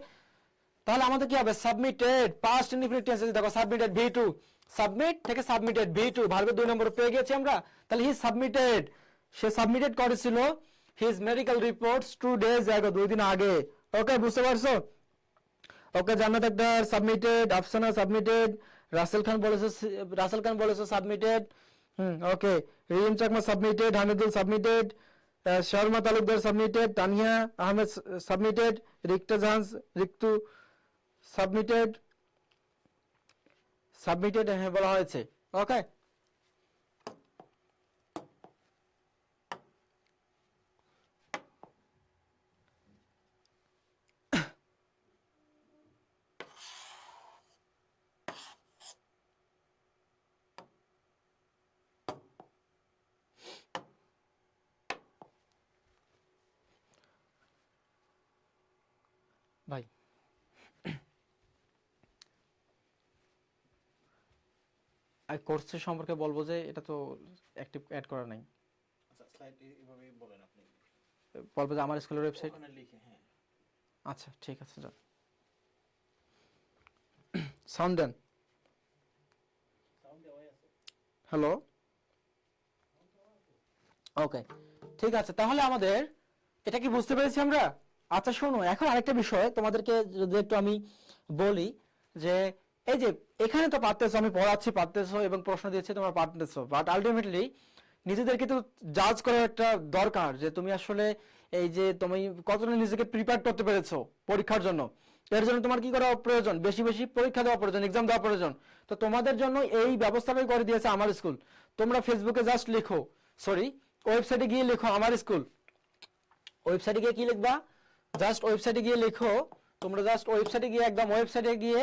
তাহলে আমাদের কি হবে? সাবমিটেড, পাস্ট ইনডিফিনিট টেন্সে দেখো সাবমিটেড V2, সাবমিট থেকে সাবমিটেড V2, ভার্বের 2 নম্বরে পেয়ে গেছি আমরা। তাহলে হি সাবমিটেড, সে সাবমিটেড করেছিল his medical reports 2 days ago, 2 দিন আগে। ওকে, বুঝতে পারছো? Okay, Jannat Akter submitted, Afsana submitted, Rasel Khan বলেছে submitted. Okay, Rim Chakma submitted, Hamidul submitted, Sharma Talukdar submitted, Tania Ahmed submitted, Riktu submitted হ্যাঁ বলা হয়েছে। ওকে, ভাই আর কোর্সের সম্পর্কে বলবো যে এটা তো অ্যাক্টিভ অ্যাড করা নাই। আচ্ছা, স্লাইড এভাবে বলেন আপনি, বলবো যে আমার স্কুলের ওয়েবসাইট। ওখানে লিখে, হ্যাঁ আচ্ছা ঠিক আছে, যান সাউন্ড দেন। সাউন্ড দেওয়াই আছে। হ্যালো, ওকে ঠিক আছে, তাহলে আমাদের এটা কি বুঝতে পেরেছি আমরা? আচ্ছা শোনো, এখন আরেকটা বিষয় তোমাদেরকে যদি একটু আমি বলি, যে এই যে এখানে তো পারতেছো, আমি পড়াচ্ছি পারতেছো এবং প্রশ্ন দিচ্ছি তোমরা পারতেছো, বাট আলটিমেটলি নিজেদেরকে তো জাজ করার একটা দরকার, যে তুমি আসলে এই যে তুমি কতটা নিজেকে প্রিপেয়ার করতে পেরেছো পরীক্ষার জন্য। এর জন্য তোমার কি করা প্রয়োজন? বেশি বেশি পরীক্ষা দেওয়া প্রয়োজন, এক্সাম দেওয়া প্রয়োজন। তো তোমাদের জন্য এই ব্যবস্থাটাই করে দিয়েছে আমার স্কুল। তোমরা ফেসবুকে জাস্ট লিখো, সরি ওয়েবসাইটে গিয়ে লিখো আমার স্কুল। ওয়েবসাইটে গিয়ে কি লিখবা? জাস্ট ওয়েবসাইটে গিয়ে লিখো, তোমরা জাস্ট ওয়েবসাইটে গিয়ে একদম ওয়েবসাইটে গিয়ে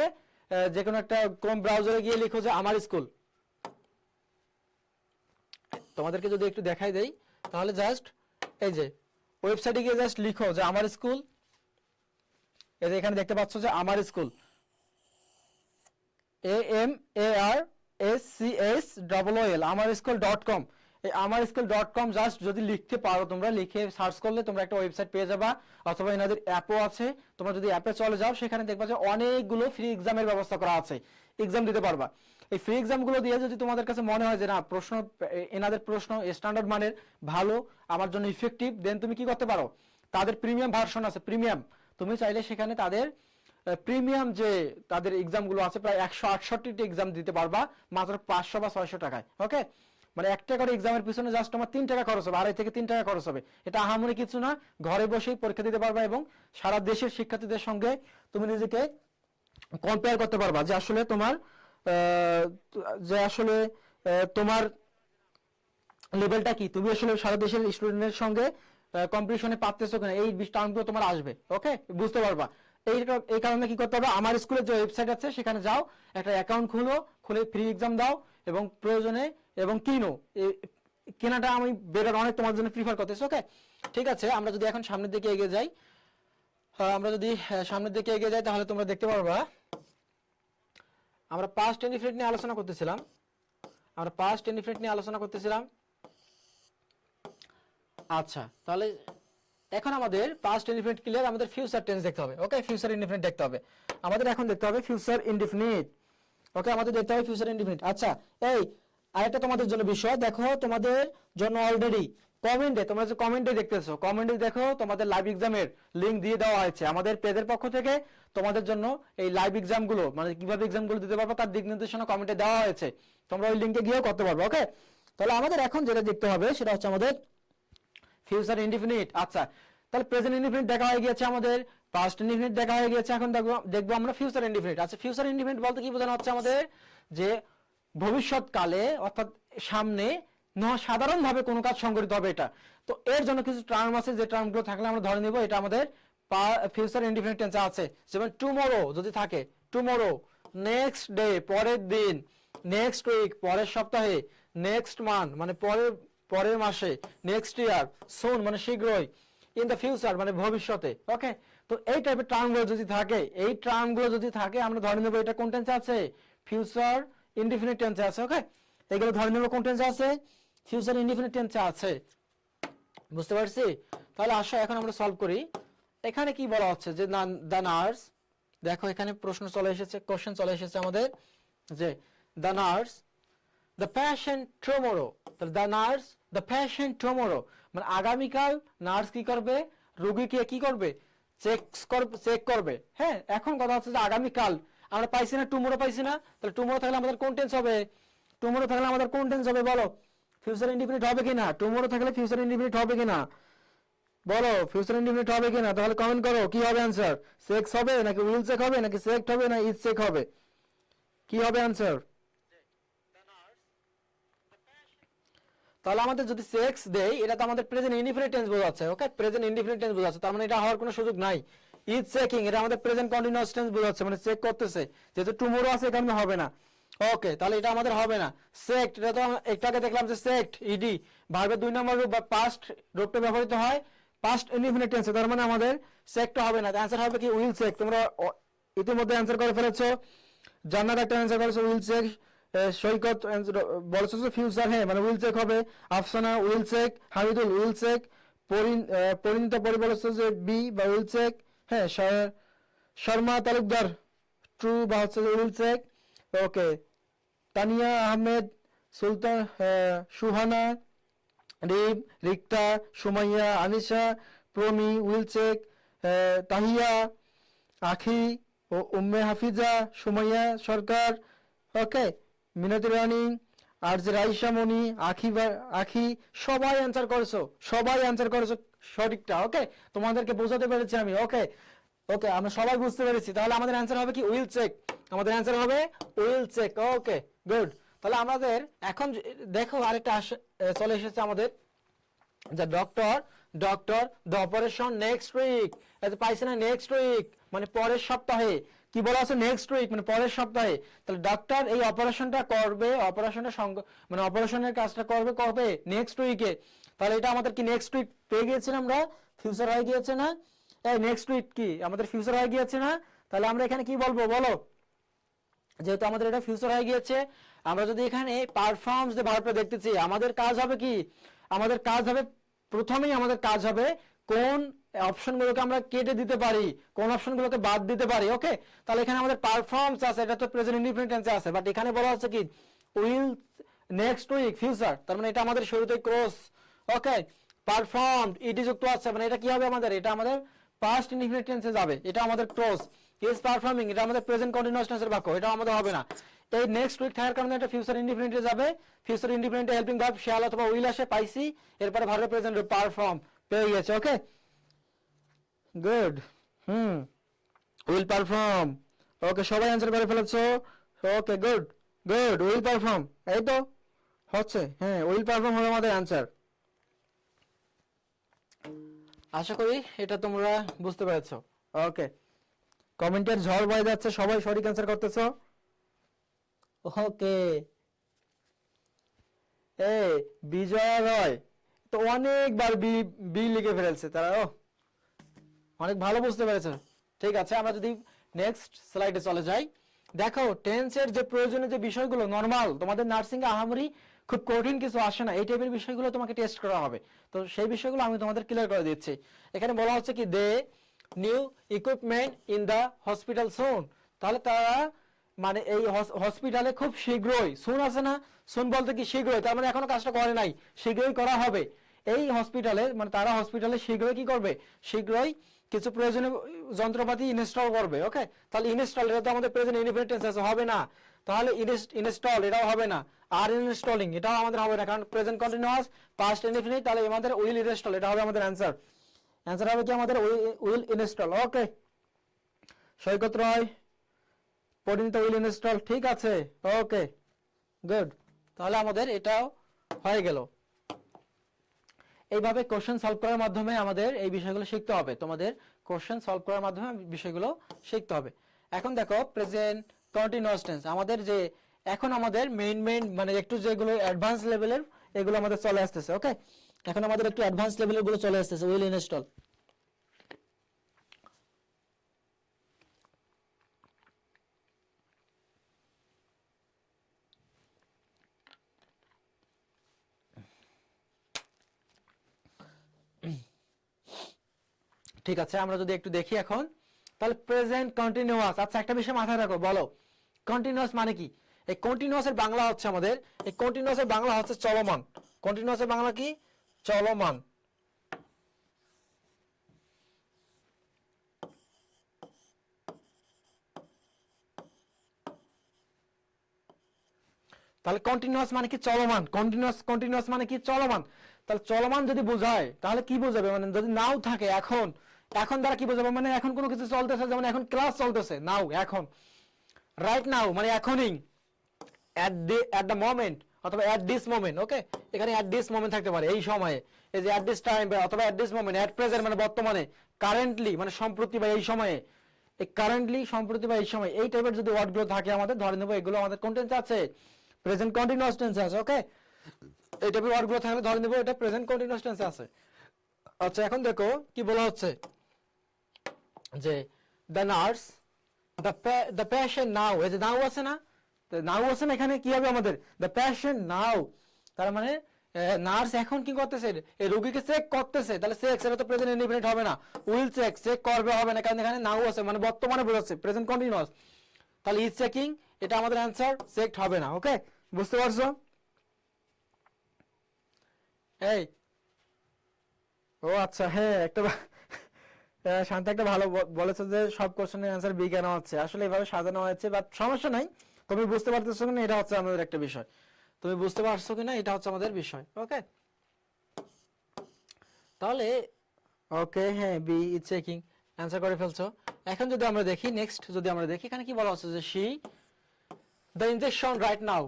যে কোনো একটা ক্রোম ব্রাউজারে গিয়ে লিখো যে আমার স্কুল। তোমাদেরকে যদি একটু দেখাই দেই, তাহলে জাস্ট এই যে ওয়েবসাইটে গিয়ে জাস্ট লিখো যে আমার স্কুল। এই যে এখানে দেখতে পাচ্ছ যে আমার স্কুল, AMARSCHOOL, amarschool.com। এই amarschool.com জাস্ট যদি লিখতে পারো, তোমরা লিখে সার্চ করলে তোমরা একটা ওয়েবসাইট পেয়ে যাবা, অথবা এনাদের অ্যাপও আছে। তোমরা যদি অ্যাপে চলে যাও, সেখানে দেখবা যে অনেকগুলো ফ্রি এক্সামের ব্যবস্থা করা আছে, এক্সাম দিতে পারবা। এই ফ্রি এক্সামগুলো দিয়ে যদি তোমাদের কাছে মনে হয় যে না প্রশ্ন, এনাদের প্রশ্ন স্ট্যান্ডার্ড মানের ভালো, আমার জন্য ইফেক্টিভ, দেন তুমি কি করতে পারো, তাদের প্রিমিয়াম ভার্সন আছে, প্রিমিয়াম, তুমি চাইলে সেখানে তাদের প্রিমিয়াম যে তাদের এক্সামগুলো আছে, প্রায় 168টি এক্সাম দিতে পারবা মাত্র 500 বা 600 টাকায়। ওকে, মানে একটা করে এক্সামের পিছনে জাস্ট তোমার 3 টাকা খরচ হবে, 2.5 থেকে 3 টাকা খরচ হবে। এটা আহামরি কিছু না, ঘরে বসেই পরীক্ষা দিতে পারবা এবং সারা দেশের শিক্ষার্থীদের সঙ্গে তুমি নিজেকে কম্পেয়ার করতে পারবা, যে আসলে তোমার তোমার লেভেলটা কি, তুমি আসলে সারা দেশের স্টুডেন্টের সঙ্গে কম্পিটিশনে পারতেছো কিনা, এই টার্মগুলো তোমার আসবে। ওকে, বুঝতে পারবা। এই কারণে কি করতে হবে, আমার স্কুলের যে ওয়েবসাইট আছে সেখানে যাও, একটা অ্যাকাউন্ট খুলে ফ্রি এক্সাম দাও, এবং প্রয়োজনে এবং কিনো। কেনাটা আমি বেটার অনেক তোমার জন্য প্রিফার করতেছি। ওকে, ঠিক আছে, আমরা যদি এখন সামনের দিকে এগিয়ে যাই, তাহলে তোমরা দেখতে পারবা আমরা পাস্ট ইনডিফিনিট নিয়ে আলোচনা করতেছিলাম। আচ্ছা, তাহলে এখন আমাদের পাস্ট ইনডিফিনিট ক্লিয়ার, আমাদের ফিউচার টেন্স দেখতে হবে। ওকে, ফিউচার ইনডিফিনিট দেখতে হবে আমাদের, এখন দেখতে হবে ফিউচার ইনডিফিনিট। ওকে, আমাদের দেখতে হবে ফিউচার ইনডিফিনিট। আচ্ছা, এই আরেকটা তোমাদের জন্য বিষয়, দেখো তোমাদের জন্য অলরেডি কমেন্টে, তোমরা যে কমেন্টে দেখতেছো, কমেন্টে দেখো তোমাদের লাইভ এক্সামের লিংক দিয়ে দেওয়া হয়েছে আমাদের পেজের পক্ষ থেকে। তোমাদের জন্য এই লাইভ এক্সাম গুলো মানে কিভাবে এক্সাম গুলো দিতে পারবো তার দিক নির্দেশনা কমেন্টে দেওয়া হয়েছে, তোমরা ওই লিংকে গিয়েও করতে পারবে। ওকে, তাহলে আমাদের এখন যেটা দেখতে হবে সেটা হচ্ছে আমাদের ফিউচার ইনডিফিনিট। আচ্ছা, তাহলে প্রেজেন্ট ইনডিফিনিট দেখা হয়ে গিয়েছে, আমাদের পাস্ট ইনডিফিনিট দেখা হয়ে গিয়েছে, এখন দেখবো আমরা ফিউচার ইনডিফিনিট। আচ্ছা, ফিউচার ইনডিফিনিট বলতে কি বোঝানো হচ্ছে আমাদের, যে ভবিষ্যৎকালে অর্থাৎ সামনে সাধারণভাবে কোনো কাজ সংঘটিত হবে এটা। তো এর জন্য কিছু টার্ম আছে, যে টার্মগুলো থাকলে আমরা ধরে নিব এটা আমাদের ফিউচার ইনডিফিনিট টেন্সে আছে। যেমন টুমরো যদি থাকে, টুমরো, নেক্সট ডে পরের দিন, নেক্সট উইক পরের সপ্তাহে, নেক্সট মান্থ মানে পরের মাসে, নেক্সট ইয়ার, সুন মানে শীঘ্রই, ইন দ্য ফিউচার মানে ভবিষ্যতে। ওকে, তো এই টাইপের টার্মগুলো যদি থাকে, এই টার্মগুলো যদি থাকে আমরা ধরে নেব এটা কোন টেন্সে আছে, ফিউচার ইনডিফিনিট টেন্সে আছে। ওকে, এগুলো ধরে নেব কোন টেন্সে আছে, ফিউচার ইনডিফিনিট টেন্সে আছে। বুঝতে পারছি? তাহলে আসো এখন আমরা সলভ করি। এখানে কি বলা হচ্ছে যে দ্য নার্স, দেখো এখানে প্রশ্ন চলে এসেছে, কোশ্চেন চলে এসেছে আমাদের, যে the nurse the patient tomorrow. তাহলে the nurse the patient tomorrow মানে আগামীকাল নার্স কি করবে, রোগীকে কি করবে, চেক করবে। হ্যাঁ, এখন কথা হচ্ছে যে আগামীকাল আমরা পাইছি না, টুমরো পাইছি না, তাহলে টুমরো থাকলে আমাদের কোন টেন্স হবে, টুমরো থাকলে আমাদের কোন টেন্স হবে বলো, ফিউচার ইনডিফিনিট হবে কিনা, টুমরো থাকলে ফিউচার ইনডিফিনিট হবে কিনা বলো, ফিউচার ইনডিফিনিট হবে কিনা, তাহলে কমেন্ট করো কি হবে অ্যানসার, সেক্স হবে নাকি উইল চেক হবে নাকি সেক্ট হবে না ইজ চেক হবে, কি হবে অ্যানসার? তাহলে আমাদের যদি সেক্স দেই এটা তো আমাদের প্রেজেন্ট ইনডিফিনিট টেন্স বোঝাচ্ছে। ওকে, প্রেজেন্ট ইনডিফিনিট টেন্স বোঝাচ্ছে, তার মানে এটা হওয়ার কোনো সুযোগ নাই। ইজ চেকিং এটা আমাদের প্রেজেন্ট কন্টিনিউয়াস টেন্স বোঝাচ্ছে, মানে চেক করতেছে, যেহেতু টুমরো আছে এখানে হবে না। ওকে, তাহলে এটা আমাদের হবে না। সেক্ট এটা তো একটু আগে দেখলাম যে সেক্ট ইডি ভার্বের 2 নম্বর রূপ বা পাস্ট রূপটা ব্যবহৃত হয় পাস্ট ইনডিফিনিট টেন্সে, তার মানে আমাদের সেক্ট হবে না। অ্যানসার হবে কি উইল চেক। তোমরা ইতিমধ্যে অ্যানসার করে ফেলেছো, জান্নাত একটা অ্যানসার করেছো উইল চেক, সৈকত বলেছো যে ফিউচার, হ্যাঁ মানে উইল চেক হবে, Afsana will check, Hamidul will check, Parinita Pari বলেছো যে বি বা উইল চেক, হ্যাঁ শর্মা তালুকদার ট্রু বা হচ্ছে যে will check. Okay, Tania Ahmed, Sultan, Suhana, রিব, রিক্তা, সুমাইয়া, আনিশা, প্রমি উইল চেক, তাহিয়া, আখি ও উম্মে হাফিজা, সুমাইয়া সরকার, ওকে, মিনতি রানী, আর যে রাইসা মনি, আখি সবাই অ্যান্সার করেছো, সবাই অ্যান্সার করেছো সঠিকটা। ওকে, তোমাদেরকে বোঝাতে পেরেছি আমি। ওকে ওকে, আমরা সবাই বুঝতে পেরেছি। তাহলে আমাদের অ্যান্সার হবে কি উইল চেক, আমাদের অ্যান্সার হবে উইল চেক। Okay good. তাহলে আমাদের এখন দেখো আরেকটা চলে এসেছে আমাদের, যে doctor the operation next week, এত পাইছে না, নেক্সট উইক মানে পরের সপ্তাহে, কি বলা আছে নেক্সট উইক মানে পরের সপ্তাহে। তাহলে ডক্টর এই অপারেশনটা করবে, মানে অপারেশনের কাজটা করবে কবে, নেক্সট উইকে। তাহলে এটা আমাদের কি নেক্সট উইক পেয়ে গিয়েছিলাম আমরা, ফিউচার হয়ে গিয়েছে না, এই নেক্সট উইক কি আমাদের ফিউচার হয়ে গিয়েছে না। তাহলে আমরা এখানে কি বলবো বলো, যেহেতু আমাদের এটা ফিউচার হয়ে গিয়েছে, আমরা যদি এখানে পারফর্মস যে ভার্বটা দেখতেছি, আমাদের কাজ হবে কি, আমাদের কাজ হবে প্রথমেই আমাদের কাজ হবে কোন অপশনগুলোকে আমরা কেটে দিতে পারি, কোন অপশনগুলোকে বাদ দিতে পারি। ওকে, তাহলে এখানে আমাদের পারফর্মস আছে, এটা তো প্রেজেন্ট ইনডিফিনিট টেন্সে আছে, বাট এখানে বলা হচ্ছে কি উইল নেক্সট উইক ফিউচার, তার মানে এটা আমাদের শুরুতেই ক্রস। ওকে, পারফর্মড ইট যুক্ত আছে, মানে এটা কি হবে আমাদের, এটা আমাদের পাস্ট ইনডিফিনিট টেন্সে যাবে, এটা আমাদের ক্রস। ইজ পারফর্মিং এটা আমাদের প্রেজেন্ট কন্টিনিউয়াস টেন্সের বাক্য, এটা আমাদের হবে না। এই নেক্সট উইক থাকার কারণে এটা ফিউচার ইনডিফিনিটে যাবে, ফিউচার ইনডিফিনিটে হেল্পিং ভার্ব শ্যাল অথবা উইল আসে, পাইছি, এরপরে ভার্বের প্রেজেন্ট পারফর্ম পেয়ে গেছে। Okay good, will perform. Okay, সবাই অ্যানসার করে ফেলেছো। Okay good good, will perform, এই তো হচ্ছে, হ্যাঁ উইল পারফর্ম হবে আমাদের অ্যানসার। আশা করি এটা তোমরা বুঝতে পেরেছো। ওকে, কমেন্টের ঝড় বয়ে যাচ্ছে, সবাই সঠিক অ্যানসার করতেছো। ওকে, বিজয় রয় তো অনেকবার বি বি লিখে ফেলছে তারা, অনেক ভালো বুঝতে পেরেছে। ঠিক আছে, আমরা যদি নেক্সট স্লাইডে চলে যাই, দেখো টেন্সের যে প্রয়োজনীয় যে বিষয়গুলো নরমাল, তোমাদের নার্সিং এ আহামরি খুব কঠিন কিছু আসে না, এই টাইপের বিষয়গুলো তোমাকে টেস্ট করা হবে, তো সেই বিষয়গুলো আমি তোমাদের ক্লিয়ার করে দিচ্ছি। এখানে বলা হচ্ছে কি they new equipment in the hospital soon, তাহলে তারা মানে এই হসপিটালে খুব শীঘ্রই, সুন আছে না, সুন বলতে কি শীঘ্রই, তার মানে এখনো কাজটা করে নাই, শীঘ্রই করা হবে। এই হসপিটালে মানে তারা হসপিটালে শীঘ্রই কি করবে, শীঘ্রই কিছু প্রয়োজনীয় যন্ত্রপাতি ইনস্টল করবে। ওকে, তাহলে ইনস্টল এটা তো আমাদের প্রেজেন্ট ইনডিফিনিট টেন্স আছে, হবে না। তাহলে ইনস্টল এটাও হবে না, আর ইনস্টলিং এটাও আমাদের হবে না, কারণ প্রেজেন্ট কন্টিনিউয়াস পাস্ট ইনডিফিনিট। তাহলে আমাদের উইল ইনস্টল এটা হবে আমাদের অ্যান্সার। অ্যান্সার হবে কি আমাদের উইল ইনস্টল। ওকে, সৈকত রয় পরিণত উইল ইনস্টল, ঠিক আছে। ওকে গুড, তাহলে আমাদের এটাও হয়ে গেল। এইভাবে কোশ্চেন সলভ করার মাধ্যমে আমাদের এই বিষয়গুলো শিখতে হবে, তোমাদের কোশ্চেন সলভ করার মাধ্যমে বিষয়গুলো শিখতে হবে। এখন দেখো প্রেজেন্ট কন্টিনিউয়াস টেন্স আমাদের যে এখন আমাদের মেইন মানে একটু যেগুলো অ্যাডভান্স লেভেলের এগুলো আমাদের চলে আসতেছে। ওকে, এখন আমাদের একটু অ্যাডভান্স লেভেলের গুলো চলে আসতেছে, উইল ইনস্টল। ঠিক আছে, আমরা যদি একটু দেখি এখন, তাহলে প্রেজেন্ট কন্টিনিউয়াস। আচ্ছা একটা বিষয় মাথায় রাখো, বলো কন্টিনিউয়াস মানে কি? এই কন্টিনিউয়াস এর বাংলা হচ্ছে আমাদের, এই কন্টিনিউয়াস এর বাংলা হচ্ছে চলমান। কন্টিনিউয়াস এর বাংলা কি? চলমান। তাহলে কন্টিনিউয়াস মানে কি? চলমান। কন্টিনিউয়াস মানে কি? চলমান। তাহলে চলমান যদি বোঝায় তাহলে কি বোঝাবে? মানে যদি নাও থাকে এখন, এখন দ্বারা কি বোঝাবে? মানে এখন কোনো কিছু চলতেছে, যেমন এখন ক্লাস চলতেছে, নাও এখন, রাইট নাও মানে এখনই, at the moment অথবা at this moment। ওকে, এখানে at this moment থাকতে পারে, এই সময়ে, এই যে at this time অথবা at this moment, at present মানে বর্তমানে, কারেন্টলি মানে সম্প্রতি বা এই সময়ে, এই কারেন্টলি সম্প্রতি বা এই সময়, এই টাইপের যদি ওয়ার্ডগুলো থাকে আমাদের ধরে নেব এগুলো আমাদের কন্টেন্টস আছে, প্রেজেন্ট কন্টিনিউয়াস টেন্স আছে। ওকে, এই টাইপের ওয়ার্ডগুলো থাকলে ধরে নেব এটা প্রেজেন্ট কন্টিনিউয়াস টেন্স আছে। আচ্ছা এখন দেখো কি বলা হচ্ছে যে দ্য নার্স, দ্য পেশেন্ট নাও, এই যে নাও আছে না, নাও আছে না, এখানে কি হবে আমাদের? দ্য পেশেন্ট নাও, তার মানে নার্স এখন কি করতেছে? এই রোগীকে চেক করতেছে। তাহলে চেক সেটা তো প্রেজেন্ট ইনডিফিনিট হবে না, উইল চেক, চেক করবে হবে না, কারণ এখানে নাও আছে মানে বর্তমানে বোঝাচ্ছে, প্রেজেন্ট কন্টিনিউয়াস। তাহলে ইজ চেকিং এটা আমাদের অ্যান্সার, চেকড হবে না। ওকে, বুঝতে পারছো? এই ও আচ্ছা, হ্যাঁ একটা শান্ত একটা ভালো বলেছে যে সব কোশ্চেনের অ্যান্সার বি কেন হচ্ছে, আসলে এভাবে সাজানো হয়েছে, বাট সমস্যা নাই। তুমি বুঝতে পারতেছো কিনা এটা হচ্ছে আমাদের একটা বিষয়, তুমি বুঝতে পারছো কিনা এটা হচ্ছে আমাদের বিষয়। ওকে, তাহলে ওকে, হ্যাঁ বি ইজ চেকিং অ্যান্সার করে ফেলছো। এখন যদি আমরা দেখি নেক্সট, যদি আমরা দেখি এখানে কি বলা হচ্ছে যে she the injection right now.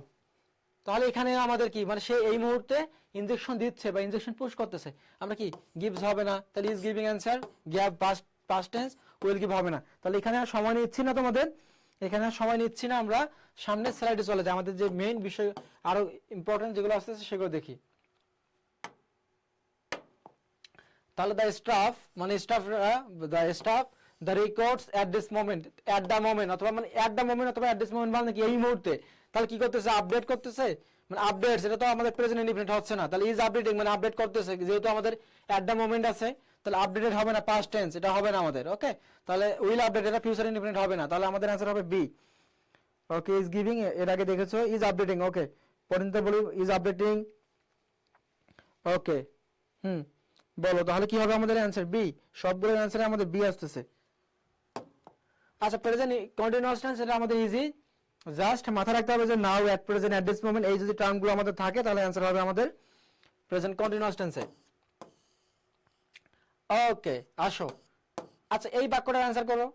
তাহলে এখানে আমাদের কি মানে সে এই মুহূর্তে ইনজেকশন দিচ্ছে বা ইনজেকশন পুশ করতেছে, আমরা কি গিভস হবে না, তাহলে is giving answer, give past tense, will give হবে না। তাহলে এখানে আর সময় নিচ্ছি না তোমাদের, এখানে আর সময় নিচ্ছি না, আমরা সামনের স্লাইডে চলে যাই, আমাদের যে মেইন বিষয় আরো ইম্পর্টেন্ট যেগুলো আসতেছে সেগুলো দেখি। তাহলে দ্য স্টাফ মানে staff the records at this moment, at the moment অথবা মানে এট দ্য মোমেন্ট অথবা এট দিস মোমেন্ট মানে কি এই মুহূর্তে। তাহলে কি করতেছে? আপডেট করতেছে, মানে আপডেট সেটা তো আমাদের প্রেজেন্ট ইনডিফিনিট হচ্ছে না, তাহলে ইজ আপডেটিং মানে আপডেট করতেছে, যেহেতু আমাদের এট দ্য মোমেন্ট আছে তাহলে আপডেটেড হবে না, পাস্ট টেন্স এটা হবে না আমাদের। ওকে, তাহলে উইল আপডেট এটা ফিউচার ইনডিফিনিট হবে না, তাহলে আমাদের অ্যান্সার হবে বি। ওকে, ইজ গিভিং এর আগে দেখেছো, ইজ আপডেটিং। ওকে, পরিণত বলি ইজ আপডেটিং। ওকে, বলো তাহলে কি হবে আমাদের অ্যান্সার? বি, সবগুলোর অ্যান্সারে আমাদের বি আসতেছে। আচ্ছা প্রেজেন্ট কন্টিনিউয়াস টেন্স এটা আমাদের ইজি, জাস্ট মাথা রাখতে হবে যে now, at present, at this moment, এই যদি টার্মগুলো আমাদের থাকে তাহলে অ্যান্সার হবে আমাদের প্রেজেন্ট কন্টিনিউয়াস টেন্সে। ওকে আসো, আচ্ছা এই বাক্যটার অ্যান্সার করো।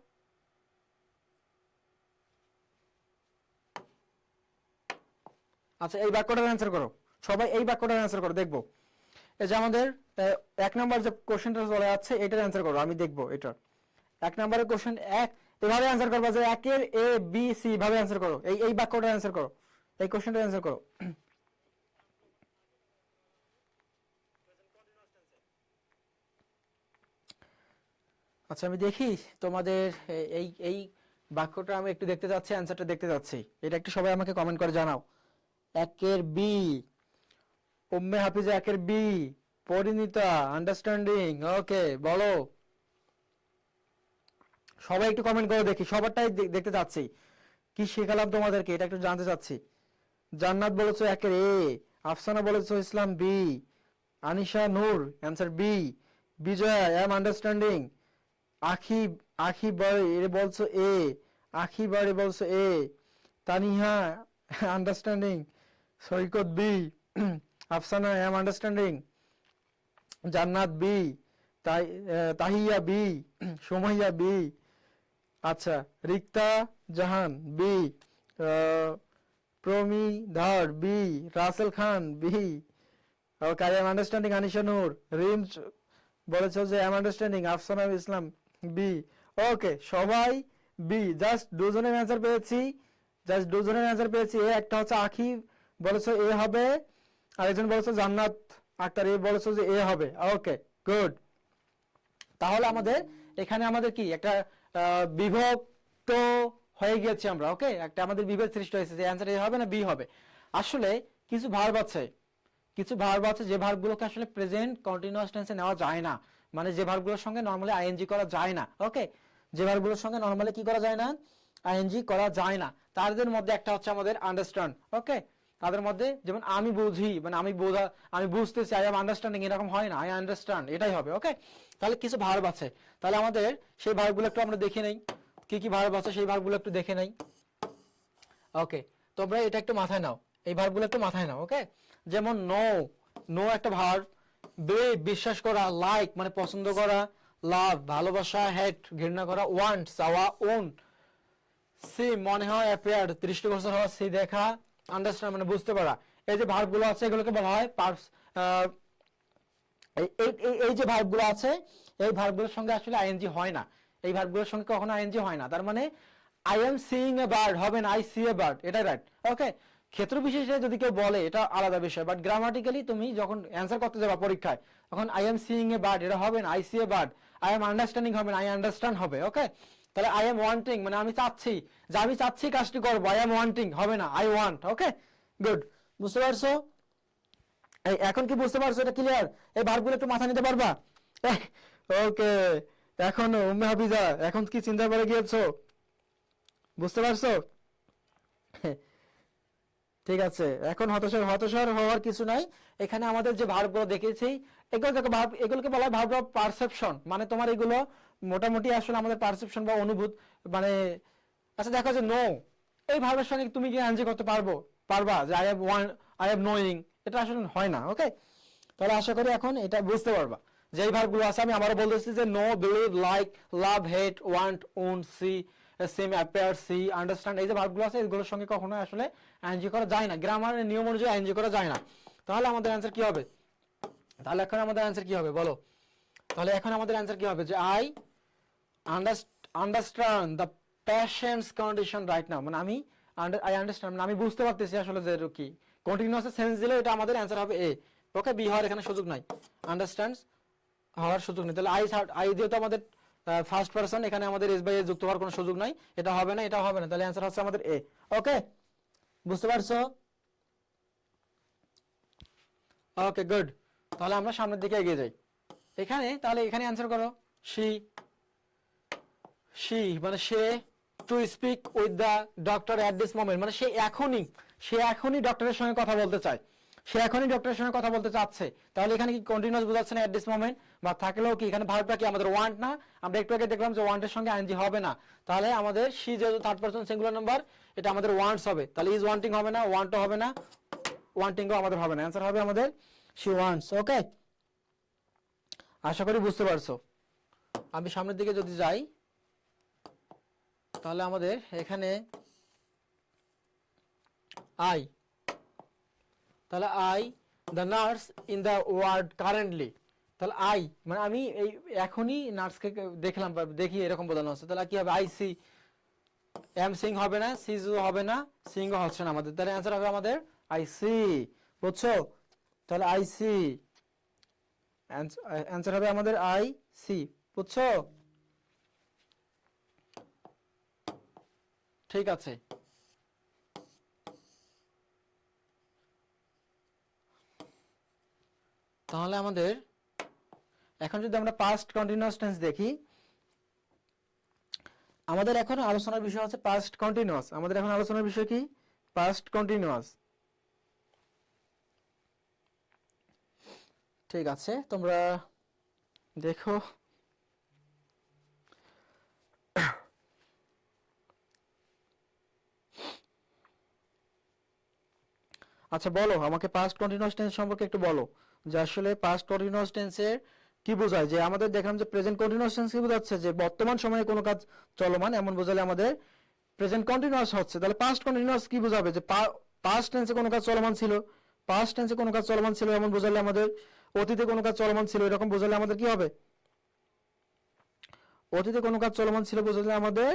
আচ্ছা এই বাক্যটার অ্যান্সার করো, সবাই এই বাক্যটার অ্যান্সার করো, দেখবো। এই যে আমাদের 1 নম্বর যে কোশ্চেনটা চলে যাচ্ছে এটার অ্যান্সার করো, আমি দেখবো এটা। 1 নম্বরের কোশ্চেন এভাবে অ্যান্সার করবা যে 1 এর এ বি সি ভাবে অ্যান্সার করো, এই বাক্যটার অ্যান্সার করো, এই কোশ্চেনটার অ্যান্সার করো। আচ্ছা আমি দেখি তোমাদের এই এই বাক্যটা আমি একটু দেখতে যাচ্ছি, অ্যান্সারটা দেখতে যাচ্ছি, এটা একটু সবাই আমাকে কমেন্ট করে জানাও। 1 এর বি, উম্মে হাফিজা 1 এর বি, পরিণীতা আন্ডারস্ট্যান্ডিং। ওকে বলো, সবাই একটু কমেন্ট করে দেখি, সবারটাই দেখতে চাচ্ছি, কি শেখালাম তোমাদেরকে এটা একটু জানতে চাচ্ছি। জান্নাত বলেছো 1 এর এ, আফসানা বলেছো Islam B, Anisha Noor, answer B. Bijoya, I am understanding. Akhi, Akhi বাড়ি এ বলছো এ, আখি বাড়ি বলছো A. Taniha, understanding. Saikat B. Afsana, I am understanding. Jannat B. Tahiya B. Sumaiya B. আচ্ছা, রিক্তা জাহান বি। প্রমিধার B. Rasel Khan B. Okay, I am understanding. Anisha Noor. রিমস বলেছে যে I am understanding. Afsana Islam B. Okay, সবাই বি। জাস্ট দুজনের অ্যান্সার পেয়েছি, জাস্ট দুজনের অ্যান্সার পেয়েছি। এ একটা হচ্ছে আখি বলেছে এ হবে, আর একজন বলেছে জান্নাত আক্তার এ বলেছে যে এ হবে। ওকে, গুড। তাহলে আমাদের এখানে আমাদের কি একটা বিভক্ত হয়ে গিয়েছে আমরা। ওকে, একটা আমাদের বিভেদ সৃষ্টি হয়েছে যে অ্যান্সার এ হবে না বি হবে। আসলে কিছু ভার্ব আছে, কিছু ভার্ব আছে যে ভার্বগুলোকে আসলে প্রেজেন্ট কন্টিনিউয়াস টেন্সে নেওয়া যায় না, মানে যে ভার্বগুলোর সঙ্গে নরমালি আইএনজি করা যায় না। ওকে, যে ভার্বগুলোর সঙ্গে নরমালি কি করা যায় না, আইএনজি করা যায় না। তাদের মধ্যে একটা হচ্ছে আমাদের আন্ডারস্ট্যান্ড। ওকে, তাদের মধ্যে যেমন আমি বুঝি, মানে আমি বোঝা, আমি বুঝতেছি, আই এম আন্ডারস্ট্যান্ডিং, এরকম হয় না, আই আন্ডারস্ট্যান্ড, এটাই হবে। ওকে, তাহলে কিছু ভার্ব আছে, তাহলে আমাদের সেই ভার্বগুলো একটু আমরা দেখে নেই, কি কি ভার্ব আছে সেই ভার্বগুলো একটু দেখে নেই। ওকে, তোমরা এটা একটু মাথায় নাও, এই ভার্বগুলো একটু মাথায় নাও। ওকে, যেমন নো, নো একটা ভার্ব। বিলিভ, বিশ্বাস করা। লাইক মানে পছন্দ করা। লাভ ভালোবাসা। হেট ঘৃণা করা। ওয়ান্ট চাওয়া। ওন সি মনে হয়। অ্যাপিয়ার দৃষ্টিগোচর হওয়া। সি দেখা। আন্ডারস্ট্যান্ড মানে বুঝতে পারা। এই যে ভার্বগুলো আছে এগুলোকে বলা হয় এই যে ভার্বগুলো আছে এই ভার্বগুলোর সঙ্গে আসলে আইএনজি হয় না, এই ভার্বগুলোর সঙ্গে কখনো আইএনজি হয় না। তার মানে I am seeing a bird হবে না আই সি এ বার্ড, এটাই রাইট। ওকে, ক্ষেত্র বিশেষে যদি কেউ বলে এটা আলাদা বিষয়, বাট গ্রামাটিক্যালি তুমি যখন অ্যান্সার করতে যাবা পরীক্ষায় তখন I am seeing a bird এটা হবে না I see a bird. I am understanding হবে না আই আন্ডারস্ট্যান্ড হবে। ওকে, তাহলে আই এম ওয়ান্টিং মানে আমি চাচ্ছি, যে আমি চাচ্ছি কাজটি করবো, আই এম ওয়ান্টিং হবে না আই ওয়ান্ট। ওকে, গুড, বুঝতে পারছো? এই এখন কি বুঝতে পারছো? এটা ক্লিয়ার? এই ভার্বগুলো একটু মাথা নিতে পারবা? ওকে, এখন উম্মে হাফিজা এখন কি চিন্তা করে গিয়েছো, বুঝতে পারছো? ঠিক আছে, এখন হতাশার হওয়ার কিছু নাই। এখানে আমাদের যে ভার্বগুলো দেখেছি এগুলোকে বলা হয় ভার্ব অফ পারসেপশন, মানে তোমার এগুলো মোটামুটি আসলে আমাদের পারসেপশন বা অনুভূত মানে। আচ্ছা দেখো যে নো, এই ভার্বের সঙ্গে তুমি কি আনজি করতে পারবা যে I have one, I have knowing, এটা আসলে হয় না। ওকে, তাহলে আশা করি এখন এটা বুঝতে পারবা যে এই ভার্বগুলো আছে। আমি আবারও বলতেছি যে know, believe, like, love, hate, want, own, see, seem, appear, see, understand, এই যে ভার্বগুলো আছে এগুলোর সঙ্গে কখনো আসলে আইএনজি করা যায় না, গ্রামারের নিয়ম অনুযায়ী আইএনজি করা যায় না। তাহলে আমাদের অ্যান্সার কি হবে? তাহলে এখন আমাদের অ্যান্সার কি হবে বলো? তাহলে এখন আমাদের অ্যান্সার কি হবে? যে I understand the patient's condition right now, মানে আমি আই আন্ডারস্ট্যান্ড মানে আমি বুঝতে পারতেছি আসলে যে কি। কন্টিনিউয়াস সেন্স দিলে এটা আমাদের অ্যান্সার হবে এ। ওকে, বি হওয়ার এখানে সুযোগ নাই, আন্ডারস্ট্যান্ডস হওয়ার সুযোগ নেই। তাহলে আই দিয়ে তো আমাদের ফার্স্ট পারসন, এখানে আমাদের এস বাই এ যুক্ত হওয়ার কোনো সুযোগ নাই, এটা হবে না এটা হবে না, তাহলে অ্যান্সার হচ্ছে আমাদের এ। ওকে, বুঝতে পারছো? ওকে, গুড। তাহলে আমরা সামনের দিকে এগিয়ে যাই। এখানে তাহলে এখানে অ্যান্সার করো। শি, শি মানে সে। To speak with the doctor at this moment মানে সে এখনই ডক্টরের সঙ্গে কথা বলতে চায়, সে এখনই ডক্টরের সঙ্গে কথা বলতে চাচ্ছে। তাহলে এখানে কি কন্টিনিউয়াস বোঝাচ্ছে না অ্যাট দিস মোমেন্ট, বা থাকলেও কি এখানে ভার্বটা কি আমাদের ওয়ান্ট না? আমরা একটু আগে দেখলাম যে ওয়ান্টের সঙ্গে আইএনজি হবে না, তাহলে আমাদের শি যেহেতু থার্ড পারসন সিঙ্গুলার নাম্বার এটা আমাদের ওয়ান্টস হবে, তাহলে ইজ ওয়ান্টিং হবে না, ওয়ান্টও হবে না, ওয়ান্টিংও আমাদের হবে না, অ্যান্সার হবে আমাদের শি ওয়ান্টস। ওকে, আশা করি বুঝতে পারছো। আমি সামনের দিকে যদি যাই তাহলে আমাদের এখানে আই, তাহলে I the nurse in the ward currently, তাহলে আই মানে আমি এই এখনই নার্সকে দেখলাম বা দেখি এরকম বোঝানো হচ্ছে, তাহলে কি হবে? আই সি, এম সিং হবে না, সিজু হবে না, সিংও হচ্ছে না আমাদের, তাহলে অ্যান্সার হবে আমাদের আই সি। বুঝছো? তাহলে আই সি অ্যান্সার হবে আমাদের আই সি। বুঝছো? ঠিক আছে, তাহলে আমাদের এখন যদি আমরা পাস্ট কন্টিনিউয়াস টেন্স দেখি, আমাদের এখন আলোচনার বিষয় হচ্ছে পাস্ট কন্টিনিউয়াস। আমাদের এখন আলোচনার বিষয় কি? Past continuous. ঠিক আছে, তোমরা দেখো। আচ্ছা বলো আমাকে পাস্ট কন্টিনিউয়াস টেন্স সম্পর্কে একটু বলো, যে আসলে পাস্ট কন্টিনিউয়াস টেন্সের কি বোঝায়। যে আমাদের দেখলাম যে প্রেজেন্ট কন্টিনিউয়াস টেন্স কি বোঝাচ্ছে, যে বর্তমান সময়ে কোনো কাজ চলমান, এমন বোঝালে আমাদের প্রেজেন্ট কন্টিনিউয়াস হচ্ছে। তাহলে পাস্ট কন্টিনিউয়াস কি বোঝাবে, যে পাস্ট টেন্সে কোনো কাজ চলমান ছিল, পাস্ট টেন্সে কোনো কাজ চলমান ছিল এমন বোঝালে আমাদের, অতীতে কোনো কাজ চলমান ছিল এরকম বোঝালে আমাদের কি হবে, অতীতে কোনো কাজ চলমান ছিল বোঝালে আমাদের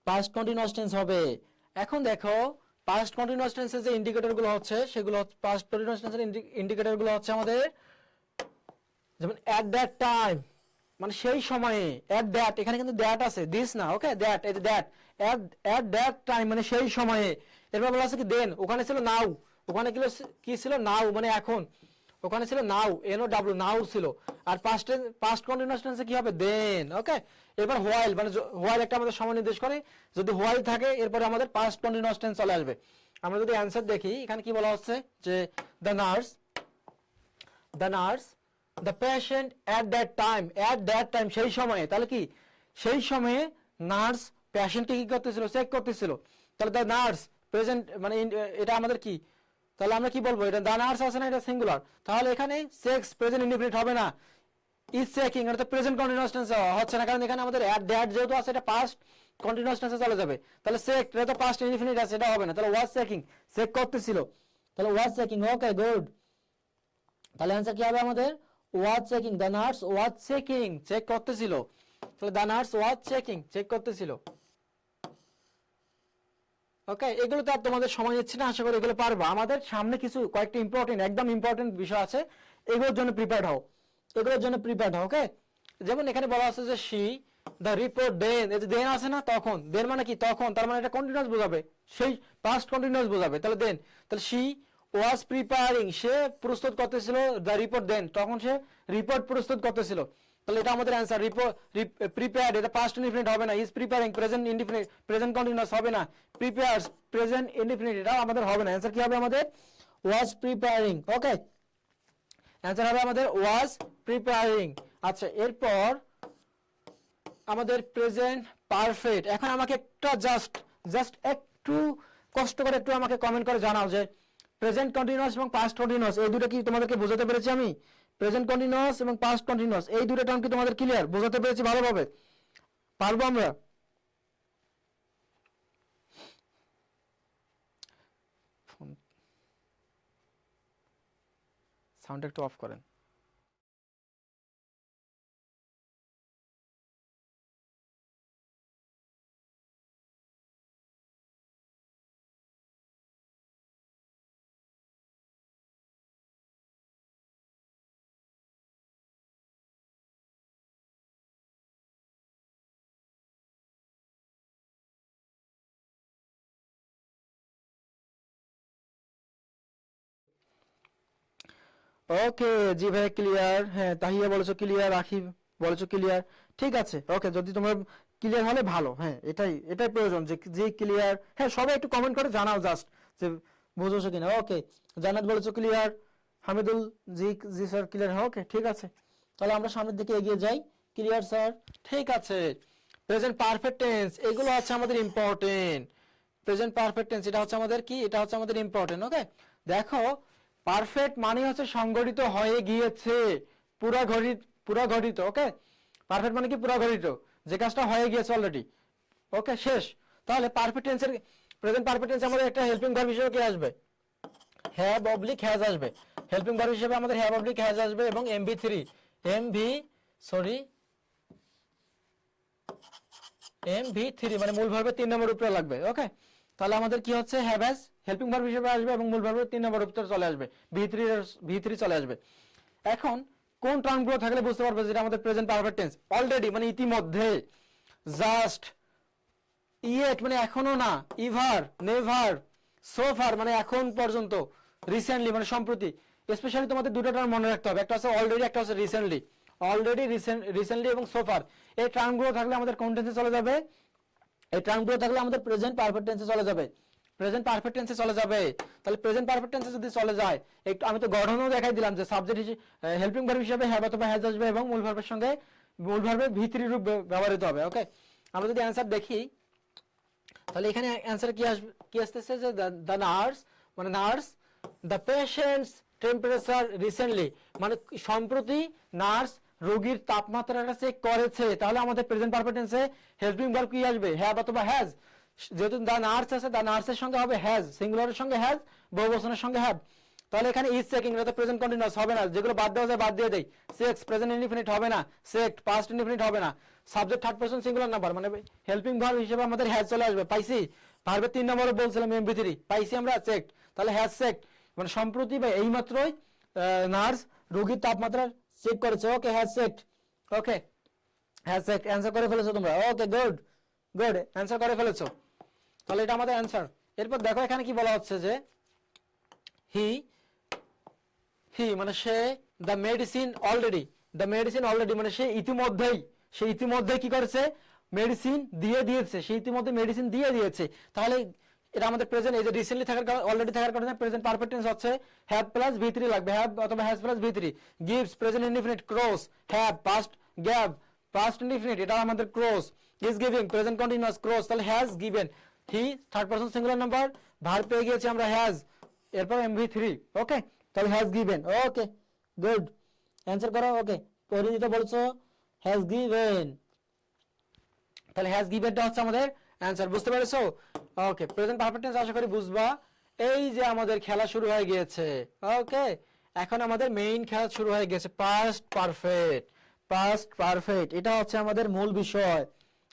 পাস্ট কন্টিনিউয়াস টেন্স হবে। এখন দেখো পাস্ট কন্টিনিউয়াস টেন্সের যে ইন্ডিকেটর গুলো হচ্ছে, সেগুলো পাস্ট কন্টিনিউয়াস টেন্সের ইন্ডিকেটর গুলো হচ্ছে আমাদের, যেমন এট দ্যাট টাইম মানে সেই সময়ে, এট দ্যাট এখানে কিন্তু দ্যাট আছে, দিস না, ওকে, দ্যাট, এই যে দ্যাট, এট দ্যাট টাইম মানে সেই সময়ে। এরপর বলা আছে কি দেন, ওখানে ছিল নাও, ওখানে কি ছিল নাও মানে এখন, ওখানে ছিল নাও, এনও ডাব্লিউ, নাও ছিল। আর পাস্ট কন্টিনিউয়াস টেন্সে কি হবে, দেন, ওকে। এবার হোয়াইল মানে হোয়াইল একটা আমাদের সময় নির্দেশ করে, যদি হোয়াইল থাকে এরপরে আমাদের পাস্ট কন্টিনিউয়াস টেন্স চলে আসবে। আমরা যদি অ্যানসার দেখি, এখানে কি বলা হচ্ছে যে the nurse the patient at that time সেই সময়ে, তাহলে কি সেই সময়ে নার্স পেশেন্টকে কি করতেছিল, চেক করতেছিল। তাহলে দ্য নার্স প্রেজেন্ট মানে এটা আমাদের কি, তাহলে আমরা কি বলবো, এটা দ্য নার্স আছে না, এটা সিঙ্গুলার, তাহলে এখানে সেক্স প্রেজেন্ট ইনডিফিনিট হবে না, ইজ চেকিং, এটা তো প্রেজেন্ট কন্টিনিউয়াস টেন্স হচ্ছে না, কারণ এখানে আমাদের এট দ্যাট যেহেতু আছে এটা পাস্ট কন্টিনিউয়াস টেন্সে চলে যাবে। তাহলে চেক, এটা তো পাস্ট ইনডিফিনিট আছে, এটা হবে না। তাহলে ওয়াজ চেকিং, চেক করতেছিল, তাহলে ওয়াজ চেকিং, ওকে গুড। তাহলে অ্যানসার কি হবে আমাদের, was checking, the nurse was checking, check করতেছিল। তাহলে the nurse was checking, check করতেছিল। ওকে, এগুলো তো আর তোমাদের সময় নিচ্ছে না, আশা করি এগুলো পারবা। আমাদের সামনে কিছু কয়েকটা ইম্পর্টেন্ট, একদম ইম্পর্টেন্ট বিষয় আছে, এগুলোর জন্য প্রিপেয়ার্ড হও, এগুলোর জন্য প্রিপেয়ার্ড হও, ওকে। যেমন এখানে বলা আছে যে শি দ্য রিপোর্ট দেন, এই যে দেন আছে না, তখন, দেন মানে কি তখন, তার মানে এটা কন্টিনিউয়াস বোঝাবে, সেই পাস্ট কন্টিনিউয়াস বোঝাবে। তাহলে দেন, তাহলে শি ওয়াজ প্রিপেয়ারিং, সে প্রস্তুত করতেছিল, দ্য রিপোর্ট দেন, তখন সে রিপোর্ট প্রস্তুত করতেছিল। তাহলে এটা আমাদের অ্যানসার, প্রিপেয়ার্ড, এটা পাস্ট ইনডিফিনিট হবে না, is preparing present indefinite, present continuous হবে না, প্রিপেয়ার্স প্রেজেন্ট ইনডিফিনিট, এটা আমাদের হবে না। অ্যানসার কি হবে আমাদের, ওয়াজ প্রিপেয়ারিং, ওকে। অ্যানসার হবে আমাদের ওয়াজ প্রিপেয়ারিং। আচ্ছা, এরপর আমাদের প্রেজেন্ট পারফেক্ট। এখন আমাকে একটা জাস্ট একটু কষ্ট করে একটু আমাকে কমেন্ট করে জানাও যে প্রেজেন্ট কন্টিনিউয়াস এবং পাস্ট কন্টিনিউয়াস এই দুটো কি তোমাদেরকে বোঝাতে পেরেছি আমি? প্রেজেন্ট কন্টিনিউয়াস এবং পাস্ট কন্টিনিউয়াস এই দুটো টার্ম কি তোমাদের ক্লিয়ার, বোঝাতে পেরেছি ভালোভাবে? পারবো আমরা? সাউন্ড একটু অফ করেন। ওকে, জি ভাই ক্লিয়ার। হ্যাঁ, তাহিয়া বলেছো ক্লিয়ার, আখিব বলেছো ক্লিয়ার। ঠিক আছে, ওকে, যদি তোমরা ক্লিয়ার হলে ভালো। হ্যাঁ, এটাই প্রয়োজন, যে ক্লিয়ার। হ্যাঁ, সবাই একটু কমেন্ট করে জানাও জাস্ট যে বুঝেছো কিনা। ওকে, জান্নাত বলেছো ক্লিয়ার, হামিদুল জি জি স্যার ক্লিয়ার। হ্যাঁ, ওকে, ঠিক আছে, তাহলে আমরা সামনের দিকে এগিয়ে যাই। ক্লিয়ার স্যার, ঠিক আছে। প্রেজেন্ট পারফেক্ট টেন্স এগুলো হচ্ছে আমাদের ইম্পর্টেন্ট। প্রেজেন্ট পারফেক্ট টেন্স এটা হচ্ছে আমাদের কি, এটা হচ্ছে আমাদের ইম্পর্টেন্ট। ওকে, দেখো পারফেক্ট মানে হচ্ছে সংগঠিত হয়ে গিয়েছে, পুরা ঘটিত। ওকে, পারফেক্ট মানে কি, পুরা ঘটিত, যে কাজটা হয়ে গিয়েছে অলরেডি, ওকে, শেষ। তাহলে পারফেক্ট টেন্সের প্রেজেন্ট পারফেক্ট টেন্সে আমাদের একটা হেল্পিং ভার্ব হিসেবে কি আসবে, হ্যাভ অবলিক হ্যাজ আসবে। হেল্পিং ভার্ব হিসেবে আমাদের হ্যাভ অবলিক হ্যাজ আসবে, এবং এমভি3 মানে মূল ভার্বের 3 নম্বর উপরে লাগবে। ওকে, তাহলে আমাদের কি হচ্ছে, হ্যাভ হ্যাজ হেল্পিং ভার্ব হিসেবে আসবে এবং মূল ভার্বের 3 নম্বর উপরে চলে আসবে, ভি3 চলে আসবে। এখন কোন টার্মগুলো থাকলে বুঝতে পারবে যেটা আমাদের প্রেজেন্ট পারফেক্ট টেন্স? অলরেডি মানে ইতিমধ্যে, জাস্ট, ইয়েট মানে এখনো না, ইভার, নেভার, সো ফার মানে এখন পর্যন্ত, রিসেন্টলি মানে সম্প্রতি। স্পেশালি তোমাদের দুটো টার্ম মনে রাখতে হবে, একটা হচ্ছে অলরেডি, একটা হচ্ছে রিসেন্টলি। অলরেডি, রিসেন্টলি এবং সো ফার এই টার্মগুলো থাকলে আমাদের কোন টেন্সে চলে যাবে? এই টার্মগুলো থাকলে আমাদের প্রেজেন্ট পারফেক্ট টেন্সে চলে যাবে। প্রেজেন্ট পারফেক্ট টেন্সে চলে যাবে। তাহলে প্রেজেন্ট পারফেক্ট টেন্সে যদি চলে যায়, একটু আমি তো গঠনও দেখাই দিলাম যে সাবজেক্ট হেল্পিং ভার্ব হিসেবে হ্যাভ অথবা হ্যাজ আসবে এবং মূল ভার্বের সঙ্গে মূল ভার্বের ভি3 রূপ ব্যবহৃত হবে। ওকে, আমরা যদি অ্যানসার দেখি তাহলে এখানে অ্যানসার কি আসতেছে যে দ্য নার্স মানে nurse the patient's temperature recently, মানে সম্প্রতি নার্স রোগীর তাপমাত্রাটা চেক করেছে। তাহলে আমাদের প্রেজেন্ট পারফেক্ট টেন্সে হেল্পিং ভার্ব কি আসবে? হ্যাভ অথবা হ্যাজ। যেহেতু দ্য নার্স আছে, দ্য নার্সের সঙ্গে হবে হ্যাজ, সিঙ্গুলারের সঙ্গে হ্যাজ, বহুবচনের সঙ্গে হ্যাভ। তাহলে এখানে ইজ চেকিং, এটা তো প্রেজেন্ট কন্টিনিউয়াস হবে না, যেগুলো বাদ দেওয়া যায় বাদ দিয়ে দেই। সেক্স প্রেজেন্ট ইনডিফিনিট হবে না, সেক্ট পাস্ট ইনডিফিনিট হবে না, subject third person singular number মানে হেল্পিং ভার্ব হিসেবে আমাদের হ্যাজ চলে আসবে। পাইছি ভার্বের 3 নম্বরে বলছিলাম এমভি3, পাইছি আমরা সেক্ট। তাহলে হ্যাজ সেক্ট মানে সম্প্রতি বা এইমাত্রই নার্স রোগীর তাপমাত্রা চেক করেছে। Okay, has checked. Okay, has checked answer করে ফেলেছো তোমরা। ওকে, গুড গুড, অ্যানসার করে ফেলেছো। তাহলে এটা আমাদের অ্যানসার। এরপর দেখো এখানে কি বলা হচ্ছে যে হি মানে সে দ্য মেডিসিন অলরেডি মানে সে ইতিমধ্যেই কি করেছে? মেডিসিন দিয়ে দিয়েছে, সে ইতিমধ্যে মেডিসিন দিয়ে দিয়েছে। তাহলে এটা আমাদের প্রেজেন্ট, এই যে রিসেন্টলি থাকার কারণে, অলরেডি থাকার কারণে প্রেজেন্ট পারফেক্ট টেন্স হচ্ছে হ্যাভ প্লাস ভি3 লাগবে, হ্যাভ অথবা হ্যাজ প্লাস ভি3। Gives present indefinite, cross have past gave past indefinite, এটা আমাদের cross. Is giving present continuous, cross. তাহলে has given, he third person singular number, verb পেয়ে গিয়েছি আমরা হ্যাজ, এরপর এমভি3। ওকে, তাহলে has given. Okay, good, answer করো। ওকে, পরিণীতা বলছো হ্যাজ গিভেন, তাহলে হ্যাজ গিভেনটা হচ্ছে আমাদের অ্যানসার। বুঝতে পেরেছো? ওকে, প্রেজেন্ট পারফেক্ট টেন্স আশা করি বুঝবা। এই যে আমাদের খেলা শুরু হয়ে গিয়েছে। ওকে, এখন আমাদের মেইন খেলা শুরু হয়ে গেছে, পাস্ট পারফেক্ট। এটা হচ্ছে আমাদের মূল বিষয়,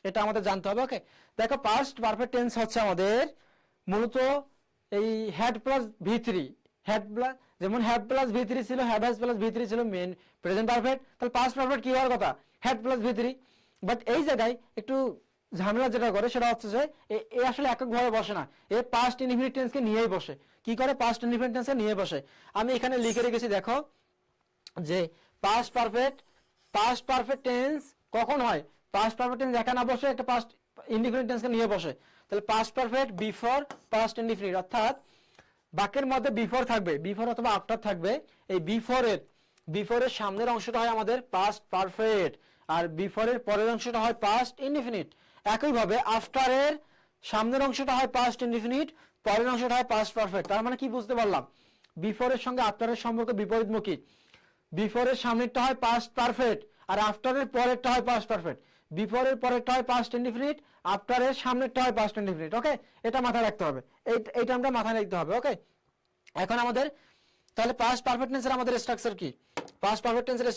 এটা আমাদের জানতে হবে। ওকে, দেখো পাস্ট পারফেক্ট টেন্স হচ্ছে আমাদের মূলত এই হ্যাড প্লাস ভি3, যেমন হ্যাড প্লাস ভি3 ছিল, হ্যাভ হ্যাজ প্লাস ভি3 ছিল মেইন প্রেজেন্ট পারফেক্ট। তাহলে পাস্ট পারফেক্ট কি হওয়ার কথা? Had plus ভি3। বাট এই জায়গায় একটু ঝামেলা যেটা করে সেটা হচ্ছে যে এ আসলে এককভাবে বসে না, এ পাস্ট ইনডিফিনিট টেন্সকে নিয়েই বসে। কি করে? পাস্ট ইনডিফিনিট টেন্সকে নিয়ে বসে। আমি এখানে লিখে রেখেছি, দেখো যে পাস্ট পারফেক্ট টেন্স কখন হয়? পাস্ট পারফেক্ট টেন্স একা না বসে একটা পাস্ট ইনডিফিনিট টেন্সকে নিয়ে বসে। তাহলে past perfect before past indefinite, অর্থাৎ বাক্যের মধ্যে বিফোর থাকবে, বিফোর অথবা আফটার থাকবে। এই বিফোরের সামনের অংশটা হয় আমাদের পাস্ট পারফেক্ট, আর বিফোরের পরের অংশটা হয় পাস্ট ইনডিফিনিট। একইভাবে আফটারের সামনের অংশটা হয় পাস্ট ইনডিফিনিট, পরের অংশটা হয় পাস্ট পারফেক্ট। তার মানে কি বুঝতে পারলাম? বিফোরের সঙ্গে আফটারের সম্পর্ক বিপরীতমুখী। বিফোরের সামনেরটা হয় পাস্ট পারফেক্ট, আর আফটারের পরেরটা হয় পাস্ট পারফেক্ট। বিফোরের পরেরটা হয় পাস্ট ইনডিফিনিট, আফটারের সামনেরটা হয় পাস্ট ইনডিফিনিট। ওকে, এটা মাথায় রাখতে হবে, এইটা আমরা মাথায় রাখতে হবে। ওকে, এখন আমাদের তাহলে পাস্ট পারফেক্ট টেন্সের আমাদের স্ট্রাকচার কি? পাস্ট পারফেক্ট টেন্সের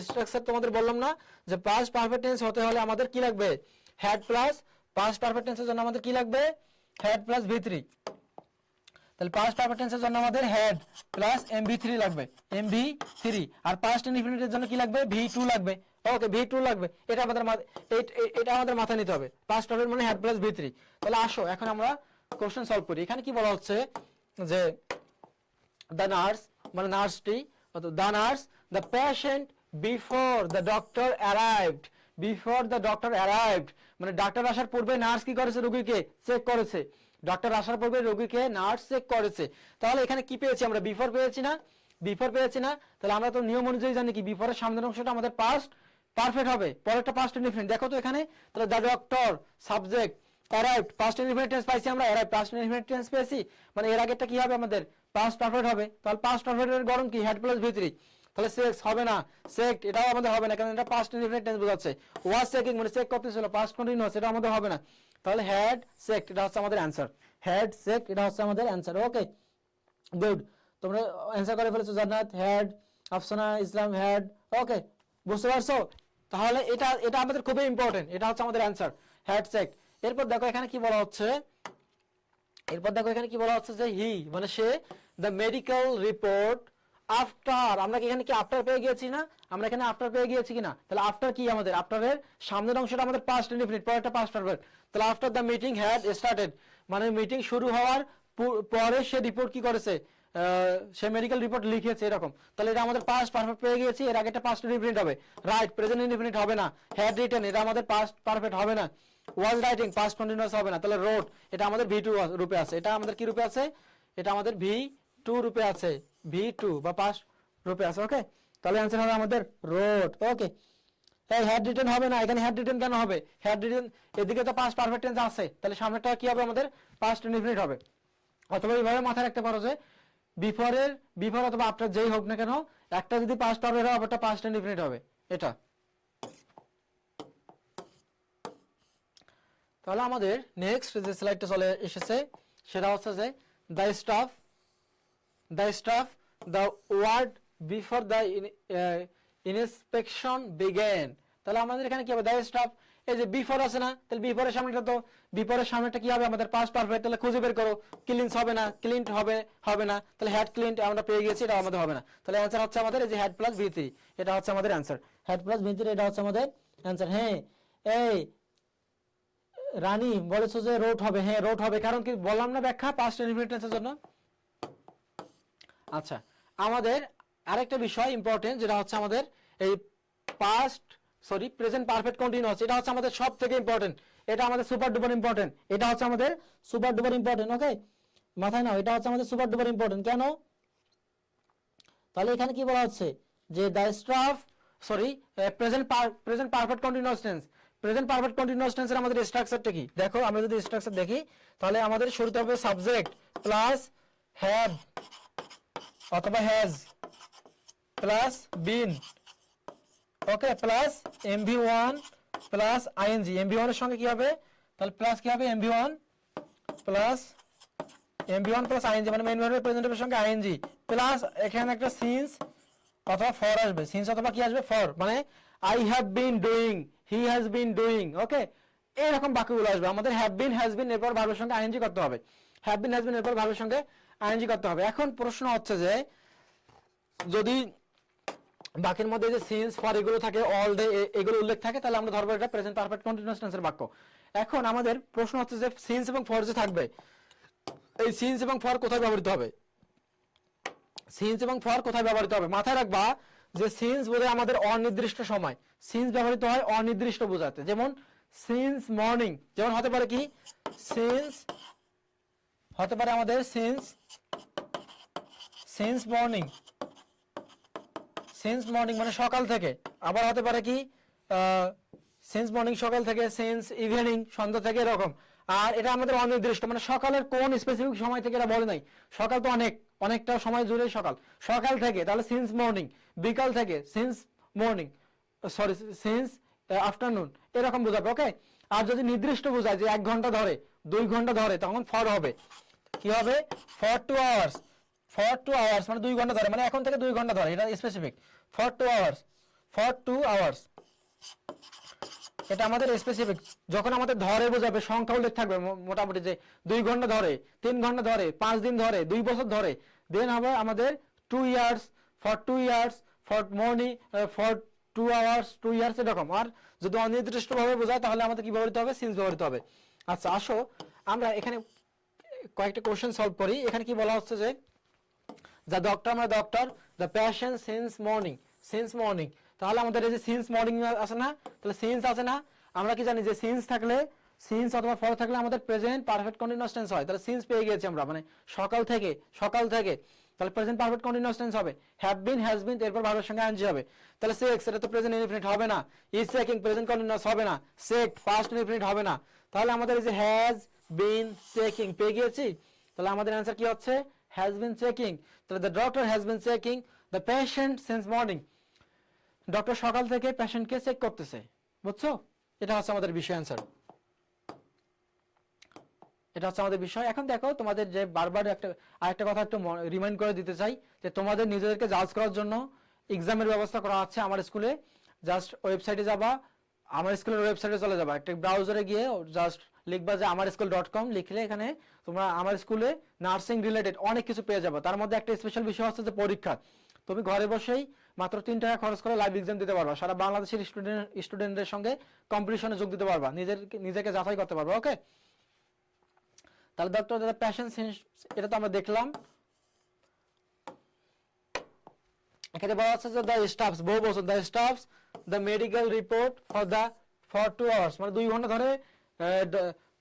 স্ট্রাকচার তোমাদের বললাম না যে পাস্ট পারফেক্ট টেন্স হতে হলে আমাদের কি লাগবে? হ্যাড প্লাস, পাস্ট পারফেক্ট টেন্সের জন্য আমাদের কি লাগবে? হ্যাড প্লাস ভি3। তাহলে পাস্ট পারফেক্ট টেন্সের জন্য আমাদের হ্যাড প্লাস এমভি3 লাগবে, এমভি3। আর পাস্ট ইনডিফিনিটের জন্য কি লাগবে? ভি2 লাগবে। ওকে, ভি2 লাগবে। এটা আমাদের মাথায় নিতে হবে। পাস্ট পারফেক্ট মানে হ্যাড প্লাস ভি3। তাহলে আসো এখন আমরা কোশ্চেন সলভ করি। এখানে কি বলা হচ্ছে যে দ্য নার্স মানে নার্সটি, the nurse the patient before the doctor arrived, মানে ডাক্তার আসার পূর্বে নার্স কি করেছে? রোগীকে চেক করেছে। ডক্টর আসার পূর্বে রোগীকে নার্স চেক করেছে। তাহলে এখানে কি পেয়েছি আমরা? বিফোর পেয়েছি না? তাহলে আমরা তো নিয়ম অনুযায়ী জানি কি বিফোরের সামনের অংশটা আমাদের পাস্ট পারফেক্ট হবে, পরেরটা পাস্ট ইনডিফিনিট। দেখো তো এখানে, তাহলে the doctor subject arrived, past indefinite tense পাইছি আমরা, অ্যারাইভ পাস্ট ইনডিফিনিট টেন্স পেয়েছি, মানে এর আগেরটা কি হবে আমাদের? পাস্ট পারফেক্ট হবে। তাহলে পাস্ট পারফেক্টের গঠন কি? হ্যাড প্লাস ভি3। তাহলে সেক্স হবে না, সেক্ট এটাও আমাদের হবে না, কারণ এটা পাস্ট ইনডিফিনিট টেন্স বোঝাচ্ছে। ওয়াজ চেকিং মানে চেক করতেছিল, পাস্ট কন্টিনিউয়াস, এটা আমাদের হবে না। তাহলে হ্যাড সেক্ট এটা হচ্ছে আমাদের অ্যানসার, হ্যাড সেক্ট এটা হচ্ছে আমাদের অ্যানসার। ওকে, গুড, তোমরা অ্যানসার করে ফেলেছো। জান্নাত হ্যাড, আফসানা ইসলাম হ্যাড। ওকে, বুঝতে পারছো? তাহলে এটা আমাদের খুবই ইম্পর্টেন্ট, এটা হচ্ছে আমাদের অ্যানসার, হ্যাড সেক্ট। এরপর দেখো এখানে কি বলা হচ্ছে, যে হি মানে সে দ্য মেডিকেল রিপোর্ট আফটার, আমরা কি এখানে কি আফটার পেয়ে গিয়েছি না? আমরা এখানে আফটার পেয়ে গিয়েছি কিনা? তাহলে আফটার কি আমাদের? আফটারের সামনের অংশটা আমাদের পাস্ট ইনডিফিনিট, পরেরটা পাস্ট পারফেক্ট। তাহলে after the meeting had started, মানে মিটিং শুরু হওয়ার পরে সে রিপোর্ট কি করেছে? সে মেডিকেল রিপোর্ট লিখেছে, এরকম। তাহলে এটা আমাদের পাস্ট পারফেক্ট পেয়ে গিয়েছি। এর আগেটা পাস্ট ইনডিফিনিট হবে, রাইট প্রেজেন্ট ইনডিফিনিট হবে না। হ্যাড রিটেন এটা আমাদের পাস্ট পারফেক্ট হবে না। ওয়াজ রাইটিং পাস্ট কন্টিনিউয়াস হবে না, তাহলে রোড এটা আমাদের ভি টু রূপে আছে, এটা আমাদের কি রূপে আছে, এটা আমাদের ভি টু রূপে আছে, ভি টু বা পাস্ট রূপে আছে। ওকে, তাহলে অ্যান্সার হবে আমাদের রোড। ওকে, এই হ্যাড রিটেন হবে না, এখানে হ্যাড রিটেন কেন হবে, হ্যাড রিটেন এদিকে তো পাস্ট পারফেক্ট টেন্স আছে, তাহলে সামনেটা কি হবে আমাদের পাস্ট ইনডিফিনিট হবে। অথবা এইভাবে মাথায় রাখতে পারো যে বিফোর অথবা আফটার যেই হোক না কেন, একটা যদি পাস্ট পারফেক্ট হয় আরেকটা পাস্ট ইনডিফিনিট হবে, এটা। তাহলে আমাদের নেক্সট যে স্লাইডটা চলে এসেছে সেটা হচ্ছে যে the staff the ward before the inspection begin. তাহলে আমাদের এখানে কি হবে, দ্য স্টাফ, এই যে বিফোর আছে না, তাহলে বিফোরের সামনেটা তো বিফোরের সামনেটা কি হবে আমাদের পাস্ট পারফেক্ট, তাহলে খুঁজে বের করো, ক্লিনস হবে না, ক্লিনড হবে না, তাহলে হ্যাড ক্লিনড আমরা পেয়ে গেছি, এটা আমাদের হবে না। তাহলে অ্যান্সার হচ্ছে আমাদের এই যে হ্যাড প্লাস ভি3, এটা হচ্ছে আমাদের অ্যান্সার, হ্যাড প্লাস ভি3 এটা হচ্ছে আমাদের অ্যান্সার। হ্যাঁ, এই রানী বলেছো যে রোড হবে, হ্যাঁ রোড হবে, কারণ কি বললাম না ব্যাখ্যা পাস্ট ইনডিফিনিট টেন্সের জন্য। আচ্ছা, আমাদের আরেকটা বিষয় ইম্পর্টেন্ট, যেটা হচ্ছে আমাদের এই প্রেজেন্ট পারফেক্ট কন্টিনিউয়াস, এটা হচ্ছে আমাদের সব থেকে ইম্পর্টেন্ট, এটা আমাদের সুপার ডুপার ইম্পর্টেন্ট, এটা হচ্ছে আমাদের সুপার ডুপার ইম্পর্টেন্ট। ওকে, মাথায় নাও, এটা হচ্ছে আমাদের সুপার ডুপার ইম্পর্টেন্ট। কেন, তাহলে এখানে কি বলা হচ্ছে যে the staff present perfect continuous tense, present perfect continuous টেন্সের আমাদের স্ট্রাকচারটা কি দেখো, আমরা যদি স্ট্রাকচার দেখি তাহলে আমাদের শুরুতে হবে সাবজেক্ট প্লাস হ্যাভ অথবা has plus been, okay, plus mv1 plus ing, mv1 এর সঙ্গে কি হবে, তাহলে প্লাস কি হবে mv1 প্লাস ing, মানে মেইন ভার্বের প্রেজেন্ট ভার্বের সঙ্গে ing প্লাস এখানে একটা সিন্স অথবা ফর আসবে, সিন্স অথবা কি আসবে ফর, মানে I have been doing, he has been doing. Okay, এরকম বাক্যগুলো আসবে, আমাদের হ্যাভ বিন হ্যাজ বিন এরপর ভার্বের সঙ্গে আইএনজি করতে হবে, হ্যাভ বিন হ্যাজ বিন এরপর ভার্বের সঙ্গে আইএনজি করতে হবে। এখন প্রশ্ন হচ্ছে যে যদি বাক্যের মধ্যে যে সিন্স ফর এগুলো থাকে, অল ডে এগুলো উল্লেখ থাকে, তাহলে আমরা ধরবো এটা প্রেজেন্ট পারফেক্ট কন্টিনিউয়াস টেন্সের বাক্য। এখন আমাদের প্রশ্ন হচ্ছে যে সিন্স এবং ফর যে থাকবে, এই সিন্স এবং ফর কোথায় ব্যবহৃত হবে, সিন্স এবং ফর কোথায় ব্যবহৃত হবে, মাথায় রাখবা যে সিন্স বোঝায় আমাদের অনির্দিষ্ট সময়, সিন্স ব্যবহৃত হয় অনির্দিষ্ট বোঝাতে, যেমন সিন্স মর্নিং, যেমন হতে পারে কি সিন্স, হতে পারে আমাদের সিন্স মর্নিং মানে সকাল থেকে, আবার হতে পারে কি সিন্স মর্নিং সকাল থেকে, সিন্স ইভিনিং সন্ধ্যা থেকে, এরকম। আর এটা আমাদের অনির্দিষ্ট, মানে সকালের কোন স্পেসিফিক সময় থেকে এটা বলে নাই, সকাল তো অনেকটা সময় জুড়ে সকাল থেকে, তাহলে সিন্স মর্নিং, বিকাল থেকে সিন্স মর্নিং, সিন্স আফটারনুন, এরকম বোঝাবে। ওকে, আর যদি নির্দিষ্ট বোঝায় যে 1 ঘন্টা ধরে 2 ঘন্টা ধরে, তখন ফর হবে, কি হবে ফর 2 আওয়ার্স, মানে 2 ঘন্টা ধরে, মানে এখন থেকে 2 ঘন্টা ধরে, এটা স্পেসিফিক, ফর 2 আওয়ার্স, এটা আমাদের স্পেসিফিক। যখন আমাদের ধরে বোঝাবে, সংখ্যা উল্লেখ থাকবে মোটামুটি যে 2 ঘন্টা ধরে, 3 ঘন্টা ধরে, 5 দিন ধরে, 2 বছর ধরে, দেন হবে আমাদের 2 years, for 2 years, for morning, for 2 hours, 2 years, এরকম। আর যদি অনির্দিষ্ট ভাবে বোঝায় তাহলে আমাদের কি ব্যবহৃত হবে, সিন্স ব্যবহৃত হবে। আচ্ছা, আসো আমরা এখানে কয়েকটা কোশ্চেন সলভ করি। এখানে কি বলা হচ্ছে যে the doctor the passion since morning, তাহলে আমাদের এই যে সিন্স মর্নিং আছে না, তাহলে সিন্স আছে না, আমরা কি জানি যে সিন্স থাকলে, সিন্স অথবা ফর থাকলে আমাদের প্রেজেন্ট পারফেক্ট কন্টিনিউয়াস টেন্স হয়, তাহলে সিন্স পেয়ে গেছি আমরা, মানে সকাল থেকে, তাহলে প্রেজেন্ট পারফেক্ট কন্টিনিউয়াস টেন্স হবে, হ্যাভ বিন হ্যাজ বিন এরপর ভার্বের সঙ্গে আইএনজি হবে। তাহলে সেক্স, এটা তো প্রেজেন্ট ইনডিফিনিট হবে না, ইজ চেকিং প্রেজেন্ট কন্টিনিউয়াস হবে না, সেক্ট পাস্ট ইনডিফিনিট হবে না, তাহলে আমাদের এই যে হ্যাজ বিন চেকিং পেয়ে গিয়েছি, তাহলে আমাদের অ্যান্সার কি হচ্ছে হ্যাজ বিন চেকিং। তাহলে the doctor has been checking the patient since morning, doctor সকাল থেকে পেশেন্টকে চেক করতেছে, বুঝছো, এটা হচ্ছে আমাদের বিষয় অ্যান্সার, এটা হচ্ছে আমাদের বিষয়। এখন দেখো তোমাদের যে বারবার আরেকটা কথা একটু রিমাইন্ড করে দিতে চাই যে তোমাদের নিজেদেরকে জাজ করার জন্য এক্সামের ব্যবস্থা করা আছে আমার স্কুলে। জাস্ট ওয়েবসাইটে যাবা, আমার স্কুলের ওয়েবসাইটে চলে যাবা, একটা ব্রাউজারে গিয়ে জাস্ট লিখবা যে amarschool.com, লিখলে এখানে তোমরা আমার স্কুলে নার্সিং রিলেটেড অনেক কিছু পেয়ে যাবে। তার মধ্যে একটা স্পেশাল বিষয় হচ্ছে যে পরীক্ষা, তুমি ঘরে বসেই মাত্র 3 টাকা খরচ করে লাইভ এক্সাম দিতে পারবা, সারা বাংলাদেশের স্টুডেন্টদের সঙ্গে কম্পিটিশনে যোগ দিতে পারবা, নিজেকে যাচাই করতে পারবা। ওকে, তাহলে ডক্টর দ্য প্যাশন, এটা তো আমরা দেখলাম। এখানে বলা হচ্ছে যে দ্য স্টাফস, বহু বছর, the staffs the medical report for 2 hours, মানে 2 ঘন্টা ধরে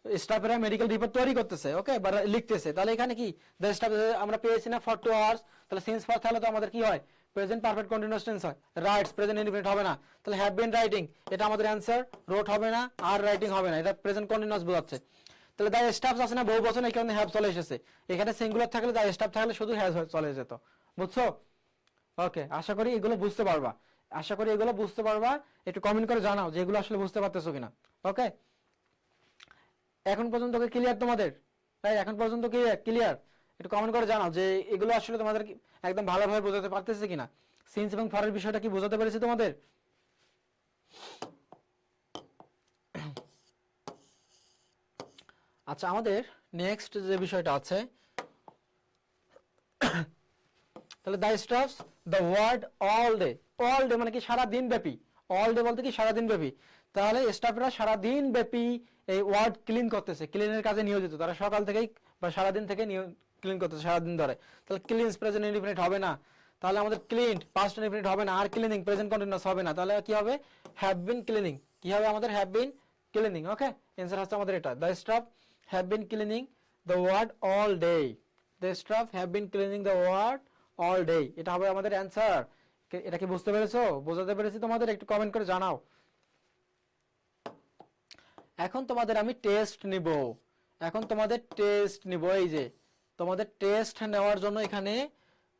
স্টাফেরা মেডিকেল রিপোর্ট তৈরি করতেছে, ওকে, বা লিখতেছে, তাহলে এখানে কি দ্য স্টাফ আমরা পেয়েছি না ফর 2 আওয়ার্স, তাহলে সিন্স ফর তাহলে তো আমাদের কি হয় প্রেজেন্ট পারফেক্ট কন্টিনিউয়াস টেন্স হয়, রাইটস প্রেজেন্ট ইনডিফিনিট হবে না, তাহলে হ্যাভ বিন রাইটিং এটা আমাদের অ্যানসার, রোট হবে না, আর রাইটিং হবে না, এটা প্রেজেন্ট কন্টিনিউয়াস বোঝাচ্ছে। তাহলে দ্য স্টাফস আছে না বহু বচন, এই কারণে হ্যাভ চলে এসেছে, এখানে সিঙ্গুলার থাকলে দ্য স্টাফ থাকলে শুধু হ্যাজ চলে যেত, বুঝছো? ওকে, আশা করি এগুলো বুঝতে পারবা, আশা করি এগুলো বুঝতে পারবা, একটু কমেন্ট করে জানাও যে এগুলো আসলে বুঝতে পারতেছো কিনা। ওকে, এখন পর্যন্ত ক্লিয়ার তোমাদের? তাই এখন পর্যন্ত ক্লিয়ার? একটু কমেন্ট করে জানাও যে এগুলো আসলে তোমাদের একদম ভালোভাবে বোঝাতে পারতেছে কিনা, সিন্স এবং ফরের বিষয়টা কি বোঝাতে পেরেছি তোমাদের? আচ্ছা, আমাদের নেক্সট যে বিষয়টা আছে, তাহলে the staffs the ward all day, all day মানে কি সারা দিন ব্যাপী, অল ডে বলতে কি সারা দিন ব্যাপী, তাহলে স্টাফরা সারা দিন ব্যাপী এই ওয়ার্ড ক্লিন করতেছে, ক্লিনের কাজে নিয়োজিত, তারা সকাল থেকেই বা সারা দিন থেকে ক্লিন করতেছে সারা দিন ধরে, তাহলে ক্লিনস প্রেজেন্ট ইনডিফিনিট হবে না, তাহলে আমাদের ক্লিনড পাস্ট ইনডিফিনিট হবে না, আর ক্লিনিং প্রেজেন্ট কন্টিনিউয়াস হবে না, তাহলে কি হবে হ্যাভ বিন ক্লিনিং, কি হবে আমাদের have been cleaning. Okay, answer হচ্ছে আমাদের এটা, the staff have been cleaning the ward all day, the staff have been cleaning the ward all day, এটা হবে আমাদের অ্যানসার। এটা কি বুঝতে পেরেছো, বোঝাতে পেরেছি তোমাদের? একটু কমেন্ট করে জানাও। এখন তোমাদের আমি টেস্ট নিব, এখন তোমাদের টেস্ট নিব, এই যে তোমাদের টেস্ট নেওয়ার জন্য এখানে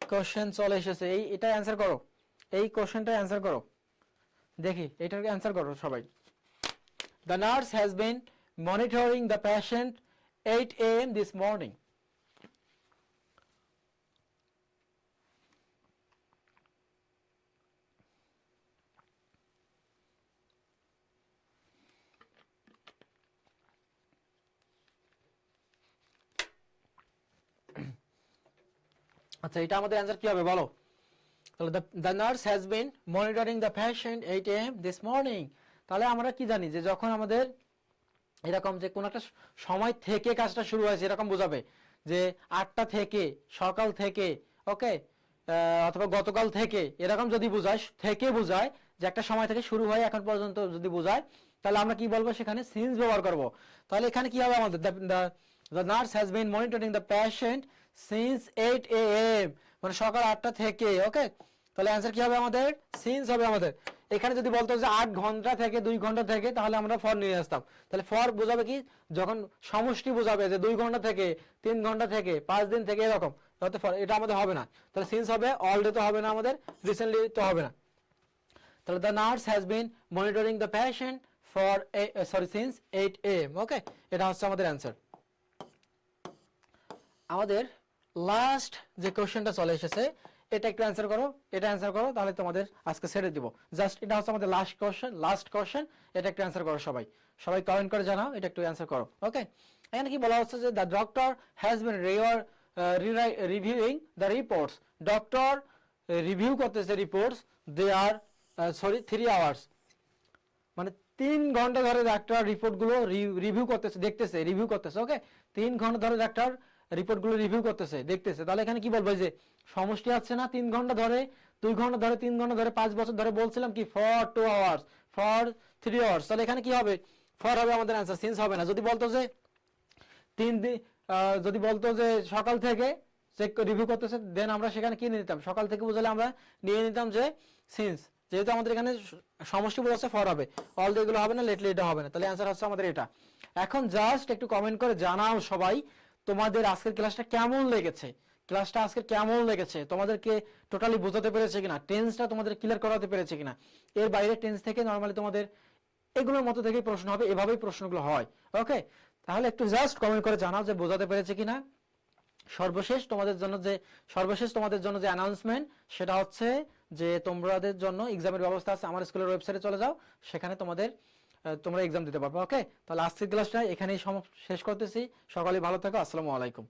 কোশ্চেন চলে এসেছে, এটা অ্যানসার করো, এই কোশ্চেনটা অ্যানসার করো, দেখি এটার অ্যানসার করো সবাই। The nurse has been monitoring the patient 8 AM this morning. আচ্ছা, এটা আমাদের অ্যানসার কি হবে বলো? তাহলে the nurse has been monitoring the patient 8 AM this morning, তাহলে আমরা কি জানি যে যখন আমাদের এরকম যে কোন একটা সময় থেকে কাজটা শুরু হয়েছে এরকম বোঝাবে, যে 8টা থেকে, সকাল থেকে, ওকে, অথবা গতকাল থেকে, এরকম যদি বোঝায়, থেকে বোঝায় যে একটা সময় থেকে শুরু হয় এখন পর্যন্ত যদি বোঝায়, তাহলে আমরা কি বলবো সেখানে সিন্স ব্যবহার করব। তাহলে এখানে কি হবে আমাদের the nurse has been monitoring the patient since 8 AM, মানে সকাল 8টা থেকে, ওকে, তাহলে অ্যানসার কি হবে আমাদের সিন্স হবে আমাদের। এখানে যদি বলতো যে 8 ঘন্টা থেকে 2 ঘন্টা থেকে, তাহলে আমরা ফর নিয়ে আসতাম, তাহলে ফর বোঝাবে কি যখন সমষ্টি বোঝাবে যে 2 ঘন্টা থেকে, 3 ঘন্টা থেকে, 5 দিন থেকে, এরকম, তাহলে ফর এটা আমাদের হবে না, তাহলে সিন্স হবে, অল ডে তো হবে না আমাদের, রিসেন্টলি তো হবে না, তাহলে the nurse has been monitoring the patient for since 8 AM, ওকে, এটা হচ্ছে আমাদের অ্যানসার। আমাদের লাস্ট যে কোশ্চেনটা চলে এসেছে এটা একটু অ্যানসার করো, এটা অ্যানসার করো, তাহলে তোমাদের আজকে ছেড়ে দিব, জাস্ট এটা হচ্ছে আমাদের লাস্ট কোশ্চেন, এটা একটু অ্যানসার করো সবাই, সবাই কমেন্ট করে জানাও, এটা একটু অ্যানসার করো। ওকে, এখানে কি বলা হচ্ছে যে the doctor has been reviewing the reports, doctor review করতেছে রিপোর্টস, দে আর 3 আওয়ার্স, মানে 3 ঘন্টা ধরে ডাক্তার রিপোর্টগুলো রিভিউ করতেছে, দেখতেছে, রিভিউ করতেছে, ওকে, 3 ঘন্টা ধরে ডাক্তার রিপোর্টগুলো রিভিউ করতেছে, দেখতেছে, তাহলে এখানে কি বলবো যে সমষ্টি আছে না, 3 ঘন্টা ধরে, 2 ঘন্টা ধরে, 3 ঘন্টা ধরে, 5 বছর ধরে বলছিলাম কি ফর 2 আওয়ার্স, ফর 3 আওয়ার্স, তাহলে এখানে কি হবে ফর হবে আমাদের অ্যানসার, সিন্স হবে না। যদি বলতো যে 3 দিন, যদি বলতো যে সকাল থেকে চেক রিভিউ করতেছে, দেন আমরা সেখানে কি নিয়ে নিতাম, সকাল থেকে বুঝলে আমরা নিয়ে নিতাম যে সিন্স, যেহেতু আমাদের এখানে সমষ্টি বোঝাচ্ছে ফর হবে, অল ডে এগুলো হবে না, লেটলি এটা হবে না, তাহলে অ্যানসার হচ্ছে আমাদের এটা। এখন জাস্ট একটু কমেন্ট করে জানাও সবাই তোমাদের আজকের ক্লাসটা কেমন লেগেছে, ক্লাসটা আজকে কেমন লেগেছে, তোমাদেরকে টোটালি বোঝাতে পেরেছে কিনা, টেন্সটা তোমাদের ক্লিয়ার করাতে পেরেছে কিনা, এর বাইরে টেন্স থেকে নরমালি তোমাদের এগুলোর মতো থেকেই প্রশ্ন হবে, এভাবেই প্রশ্নগুলো হয়। ওকে, তাহলে একটু জাস্ট কমেন্ট করে জানাও যে বোঝাতে পেরেছে কিনা। সর্বশেষ তোমাদের জন্য যে অ্যানাউন্সমেন্ট সেটা হচ্ছে যে তোমাদের জন্য এক্সামের ব্যবস্থা আছে, আমার স্কুলের ওয়েবসাইটে চলে যাও, সেখানে তোমরা এক্সাম দিতে পারবে। ওকে, তাহলে আজকের ক্লাসটা এখানেই শেষ করতেছি, সকলেই ভালো থাকো, আসসালামু আলাইকুম।